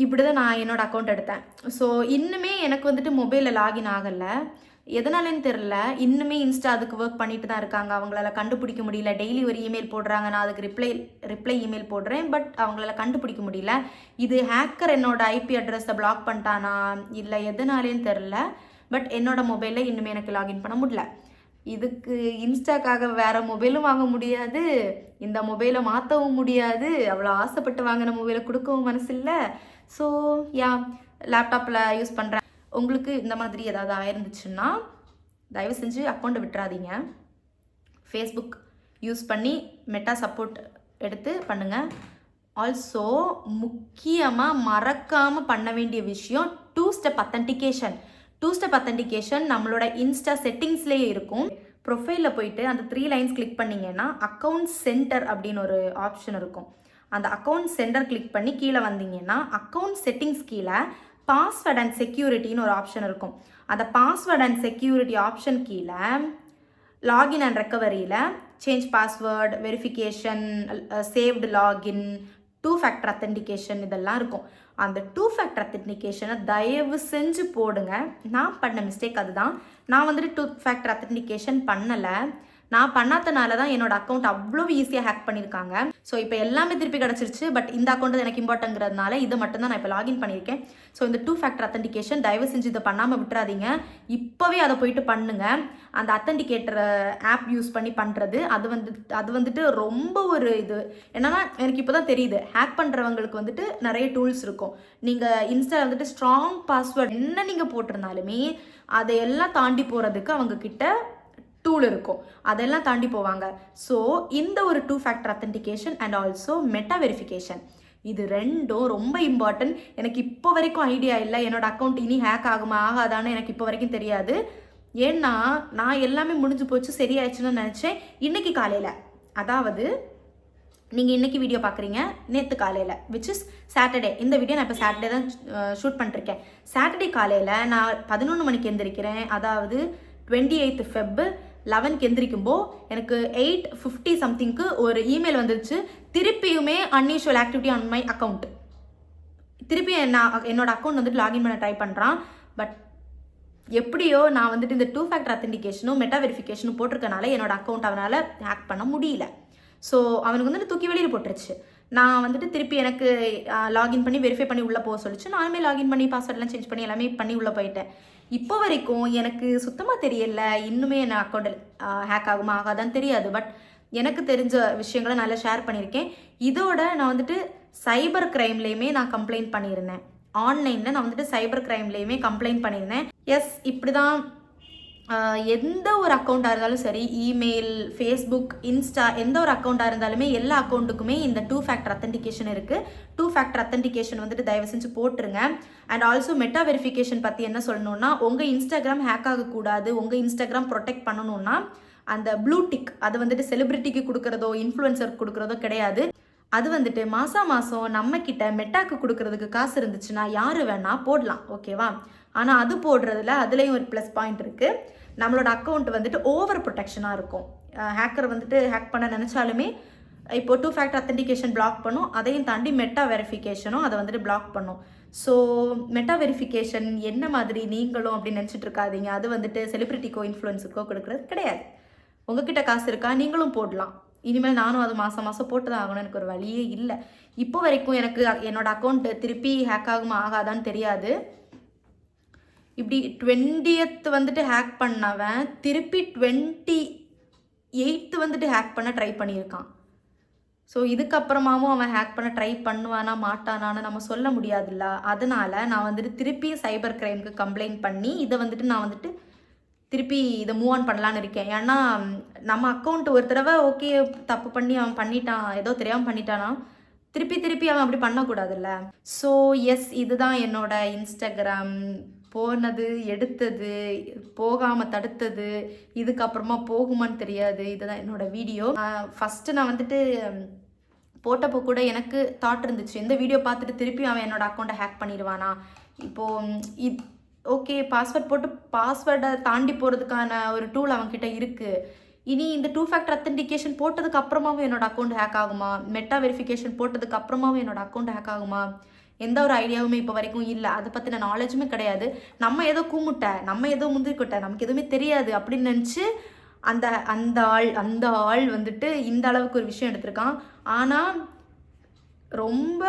இப்படி தான் நான் என்னோடய அக்கௌண்ட் எடுத்தேன். ஸோ இன்னுமே எனக்கு வந்துட்டு மொபைலில் லாகின் ஆகலை. எதனாலன்னு தெரில. இன்னுமே இன்ஸ்டா அதுக்கு ஒர்க் பண்ணிட்டு தான் இருக்காங்க. அவங்களால கண்டுபிடிக்க முடியல. டெய்லி ஒரு இமெயில் போடுறாங்க, நான் அதுக்கு ரிப்ளை இமெயில் போடுறேன், பட் அவங்களால கண்டுபிடிக்க முடியல. இது ஹேக்கர் என்னோட ஐபி அட்ரஸை பிளாக் பண்ணிட்டானா இல்லை எதனாலேன்னு தெரில. பட் என்னோட மொபைலில் இன்னுமே எனக்கு லாகின் பண்ண முடியல. இதுக்கு இன்ஸ்டாக்காக வேறு மொபைலும் வாங்க முடியாது, இந்த மொபைலை மாற்றவும் முடியாது. அவ்வளோ ஆசைப்பட்டு வாங்கின மொபைலை கொடுக்கவும் மனசு இல்லை. ஸோ லேப்டாப்பில் யூஸ் பண்ணுறேன். உங்களுக்கு இந்த மாதிரி ஏதாவது ஆயிருந்துச்சுன்னா தயவு செஞ்சு அக்கௌண்ட்டை விட்டுறாதீங்க. ஃபேஸ்புக் யூஸ் பண்ணி மெட்டா சப்போர்ட் எடுத்து பண்ணுங்கள். ஆல்சோ முக்கியமாக மறக்காமல் பண்ண வேண்டிய விஷயம் 2 ஸ்டெப் அத்தன்டிகேஷன். 2 ஸ்டெப் அத்தன்டிகேஷன் நம்மளோட இன்ஸ்டா செட்டிங்ஸ்லேயே இருக்கும். ப்ரொஃபைலில் போயிட்டு அந்த 3 லைன்ஸ் கிளிக் பண்ணிங்கன்னா அக்கௌண்ட் சென்டர் அப்படின்னு ஒரு ஆப்ஷன் இருக்கும். அந்த அக்கௌண்ட் சென்டர் கிளிக் பண்ணி கீழே வந்தீங்கன்னா அக்கௌண்ட் செட்டிங்ஸ் கீழே பாஸ்வேர்ட் அண்ட் செக்யூரிட்டின்னு ஒரு ஆப்ஷன் இருக்கும். அந்த பாஸ்வேர்ட் அண்ட் செக்யூரிட்டி ஆப்ஷன் கீழே லாகின் அண்ட் ரெக்கவரியில் change password, verification, saved login, 2 factor authentication இதெல்லாம் இருக்கும். அந்த 2 ஃபேக்டர் அத்தன்டிகேஷனை தயவு செஞ்சு போடுங்க. நான் பண்ண மிஸ்டேக் அதுதான். நான் வந்துட்டு 2 ஃபேக்டர் அத்தன்டிகேஷன் பண்ணலை. நான் பண்ணாதனால தான் என்னோட அக்கௌண்ட் அவ்வளோ ஈஸியாக ஹேக் பண்ணியிருக்காங்க. ஸோ இப்போ எல்லாமே திருப்பி கிடச்சிருச்சு. பட் இந்த அக்கௌண்ட் எனக்கு இம்பார்ட்டங்கிறதுனால இதை மட்டும்தான் நான் இப்போ லாகின் பண்ணியிருக்கேன். ஸோ இந்த 2 ஃபேக்டர் அத்தன்டிகேஷன் தயவு செஞ்சு இதை பண்ணாமல் விட்டுறாதீங்க. இப்போவே அதை போயிட்டு பண்ணுங்கள். அந்த அத்தன்டிகேட்டர் ஆப் யூஸ் பண்ணி பண்ணுறது அது வந்துட்டு ரொம்ப ஒரு இது என்னன்னா எனக்கு இப்போ தான் தெரியுது. ஹேக் பண்ணுறவங்களுக்கு வந்துட்டு நிறைய டூல்ஸ் இருக்கும். நீங்கள் இன்ஸ்டாவில் வந்துட்டு ஸ்ட்ராங் பாஸ்வேர்ட் என்ன நீங்கள் போட்டிருந்தாலுமே அதையெல்லாம் தாண்டி போகிறதுக்கு அவங்கக்கிட்ட டூல் இருக்கும். அதெல்லாம் தாண்டி போவாங்க. ஸோ இந்த ஒரு 2 factor authentication and also meta verification இது ரெண்டும் ரொம்ப இம்பார்ட்டன்ட். எனக்கு இப்போ வரைக்கும் ஐடியா இல்லை என்னோட அக்கௌண்ட் இனி ஹேக் ஆகுமா ஆகாதான்னு எனக்கு இப்போ வரைக்கும் தெரியாது. ஏன்னா நான் எல்லாமே முடிஞ்சு போச்சு சரியாயிடுச்சுன்னு நினச்சேன். இன்றைக்கி காலையில், அதாவது நீங்கள் இன்றைக்கி வீடியோ பார்க்குறீங்க நேற்று காலையில், விச் இஸ் சாட்டர்டே. இந்த வீடியோ நான் இப்போ சாட்டர்டே தான் ஷூட் பண்ணிருக்கேன். சாட்டர்டே காலையில் நான் 11 மணிக்கு எந்திரிக்கிறேன். அதாவது 28 Feb 11க்கு எந்திரிக்கும்போ எனக்கு 8:50 சம்திங்க்கு ஒரு இமெயில் வந்துருச்சு. திருப்பியுமே unusual activity on my account. திருப்பி என்னோட அக்கௌண்ட் வந்துட்டு லாகின் பண்ண ட்ரை பண்ணுறான். பட் எப்படியோ நான் வந்துட்டு இந்த 2 ஃபேக்டர் அத்தன்டிகேஷனும் மெட்டா வெரிஃபிகேஷனும் போட்டிருக்கனால என்னோட அக்கௌண்ட் அவனால் ஹேக் பண்ண முடியல. ஸோ அவனுக்கு வந்துட்டு தூக்கி வெளியில் போட்டுருச்சு. நான் வந்துட்டு திருப்பி எனக்கு லாகின் பண்ணி வெரிஃபை பண்ணி உள்ளே போக சொல்லிச்சு. நானுமே லாகின் பண்ணி பாஸ்வேர்டெலாம் சேஞ்ச் பண்ணி எல்லாமே பண்ணி உள்ளே போயிட்டேன். இப்போ வரைக்கும் எனக்கு சுத்தமாக தெரியல இன்னுமே என் அக்கௌண்ட் ஹேக் ஆகுமா ஆகாதான்னு தெரியாது. பட் எனக்கு தெரிஞ்ச விஷயங்களை நல்லா ஷேர் பண்ணியிருக்கேன். இதோட நான் வந்துட்டு சைபர் கிரைம்லேயுமே நான் கம்ப்ளைண்ட் பண்ணியிருந்தேன். ஆன்லைனில் நான் வந்துட்டு சைபர் கிரைம்லேயுமே கம்ப்ளைண்ட் பண்ணியிருந்தேன். எஸ், இப்படி தான் எந்த ஒரு அக்கௌண்ட்டாக இருந்தாலும் சரி, இமெயில், ஃபேஸ்புக், இன்ஸ்டா, எந்த ஒரு அக்கௌண்ட்டாக இருந்தாலுமே எல்லா அக்கௌண்ட்டுக்குமே இந்த 2 ஃபேக்டர் அத்தன்டிகேஷன் இருக்குது. 2 ஃபேக்டர் அத்தன்டிகேஷன் வந்துட்டு தயவு செஞ்சு போட்டுருங்க. அண்ட் ஆல்சோ மெட்டா வெரிஃபிகேஷன் பற்றி என்ன சொல்லணும்னா, உங்கள் இன்ஸ்டாகிராம் ஹேக் ஆகக்கூடாது, உங்கள் இன்ஸ்டாகிராம் ப்ரொடெக்ட் பண்ணணும்னா அந்த ப்ளூ டிக் அது வந்துட்டு செலிபிரிட்டிக்கு கொடுக்குறதோ இன்ஃப்ளூயன்சருக்கு கொடுக்குறதோ கிடையாது. அது வந்துட்டு மாதம் நம்மக்கிட்ட மெட்டாக்கு கொடுக்குறதுக்கு காசு இருந்துச்சுன்னா யார் வேணால் போடலாம், ஓகேவா? ஆனால் அது போடுறதுல அதுலேயும் ஒரு ப்ளஸ் பாயிண்ட் இருக்குது. நம்மளோட அக்கௌண்ட் வந்துட்டு ஓவர் ப்ரொடெக்ஷனாக இருக்கும். ஹேக்கர் வந்துட்டு ஹேக் பண்ண நினச்சாலுமே இப்போ 2 ஃபேக்டர் அத்தன்டிகேஷன் பிளாக் பண்ணும். அதையும் தாண்டி மெட்டா வெரிஃபிகேஷனும் அதை வந்துட்டு பிளாக் பண்ணும். ஸோ மெட்டா வெரிஃபிகேஷன் என்ன மாதிரி நீங்களும் அப்படின்னு நினச்சிட்டு இருக்காதீங்க. அது வந்துட்டு செலிபிரிட்டிக்கோ இன்ஃப்ளூயன்ஸுக்கோ கொடுக்குறது கிடையாது. உங்ககிட்ட காசு இருக்கா, நீங்களும் போடலாம். இனிமேல் நானும் அது மாதம் போட்டு தான் ஆகணும். எனக்கு ஒரு வழியே இல்லை. இப்போ வரைக்கும் எனக்கு என்னோட அக்கௌண்ட்டு திருப்பி ஹேக் ஆகுமா ஆகாதான்னு தெரியாது. இப்படி 20th வந்துட்டு ஹேக் பண்ணவன் திருப்பி 28th வந்துட்டு ஹேக் பண்ண ட்ரை பண்ணியிருக்கான். ஸோ இதுக்கப்புறமாவும் அவன் ஹேக் பண்ண ட்ரை பண்ணுவானா மாட்டானான்னு நம்ம சொல்ல முடியாதுல்ல. அதனால் நான் வந்துட்டு திருப்பி சைபர் கிரைமுக்கு கம்ப்ளைண்ட் பண்ணி இதை வந்துட்டு நான் வந்துட்டு திருப்பி இதை மூவ் ஆன் பண்ணலான்னு இருக்கேன். ஏன்னா நம்ம அக்கௌண்ட் ஒரு தடவை ஓகே தப்பு பண்ணி அவன் பண்ணிட்டான், ஏதோ தெரியாமல் பண்ணிட்டானா திருப்பி அவன் அப்படி பண்ணக்கூடாதுல்ல. ஸோ எஸ், இதுதான் என்னோட இன்ஸ்டாகிராம் போனது, எடுத்தது, போகாமல் தடுத்தது, இதுக்கப்புறமா போகுமான்னு தெரியாது. இதுதான் என்னோட வீடியோ. ஃபஸ்ட்டு நான் வந்துட்டு போட்டப்போ கூட எனக்கு தாட் இருந்துச்சு, இந்த வீடியோ பார்த்துட்டு திருப்பி அவன் என்னோட அக்கௌண்ட்டை ஹேக் பண்ணிடுவானா. இப்போது ஓகே பாஸ்வேர்ட் போட்டு பாஸ்வேர்டை தாண்டி போகிறதுக்கான ஒரு டூல் அவன்கிட்ட இருக்குது. இனி இந்த 2 ஃபேக்டர் அத்தன்டிகேஷன் போட்டதுக்கு அப்புறமாவும் என்னோட அக்கௌண்ட் ஹேக் ஆகுமா, மெட்டா வெரிஃபிகேஷன் போட்டதுக்கு அப்புறமாவும் என்னோட அக்கௌண்ட் ஹேக் ஆகுமா, எந்த ஒரு ஐடியாவுமே இப்போ வரைக்கும் இல்லை, அதை பற்றின நாலேஜுமே கிடையாது. நம்ம ஏதோ கூமுட்டை, நம்ம ஏதோ முந்திரிக்கொட்டை, நமக்கு எதுவுமே தெரியாது அப்படின்னு நினச்சி அந்த அந்த ஆள் வந்துட்டு இந்த அளவுக்கு ஒரு விஷயம் எடுத்திருக்கான். ஆனால் ரொம்ப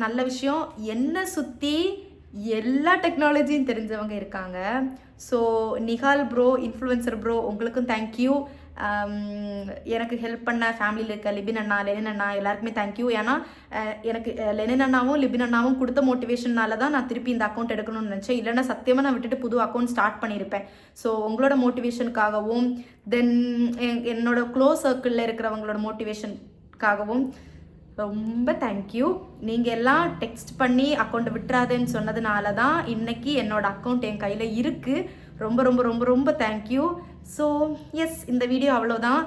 நல்ல விஷயம், என்னை சுற்றி எல்லா டெக்னாலஜியும் தெரிஞ்சவங்க இருக்காங்க. So Nihal bro, influencer bro, உங்களுக்கும் தேங்க்யூ. எனக்கு ஹெல்ப் பண்ண ஃபேமிலியில் இருக்க லிபின் அண்ணா, லெனின் அண்ணா எல்லாருக்குமே தேங்க்யூ. ஏன்னா எனக்கு லெனின் அண்ணாவும் லிபின் அண்ணாவும் கொடுத்த மோட்டிவேஷனால தான் நான் திருப்பி இந்த அக்கௌண்ட் எடுக்கணும்னு நினச்சேன். இல்லைன்னா சத்தியமாக நான் விட்டுட்டு புது அக்கௌண்ட் ஸ்டார்ட் பண்ணியிருப்பேன். ஸோ உங்களோட மோட்டிவேஷனுக்காகவும் தென் என்னோட க்ளோஸ் சர்க்கிளில் இருக்கிறவங்களோட மோட்டிவேஷனுக்காகவும் ரொம்ப தேங்க்யூ. நீங்கள் எல்லாம் டெக்ஸ்ட் பண்ணி அக்கௌண்ட்டை விட்டுறாதுன்னு சொன்னதுனால தான் இன்றைக்கி என்னோடய அக்கௌண்ட் என் கையில் இருக்குது. ரொம்ப ரொம்ப ரொம்ப ரொம்ப தேங்க்யூ. ஸோ எஸ், இந்த வீடியோ அவ்வளோதான்.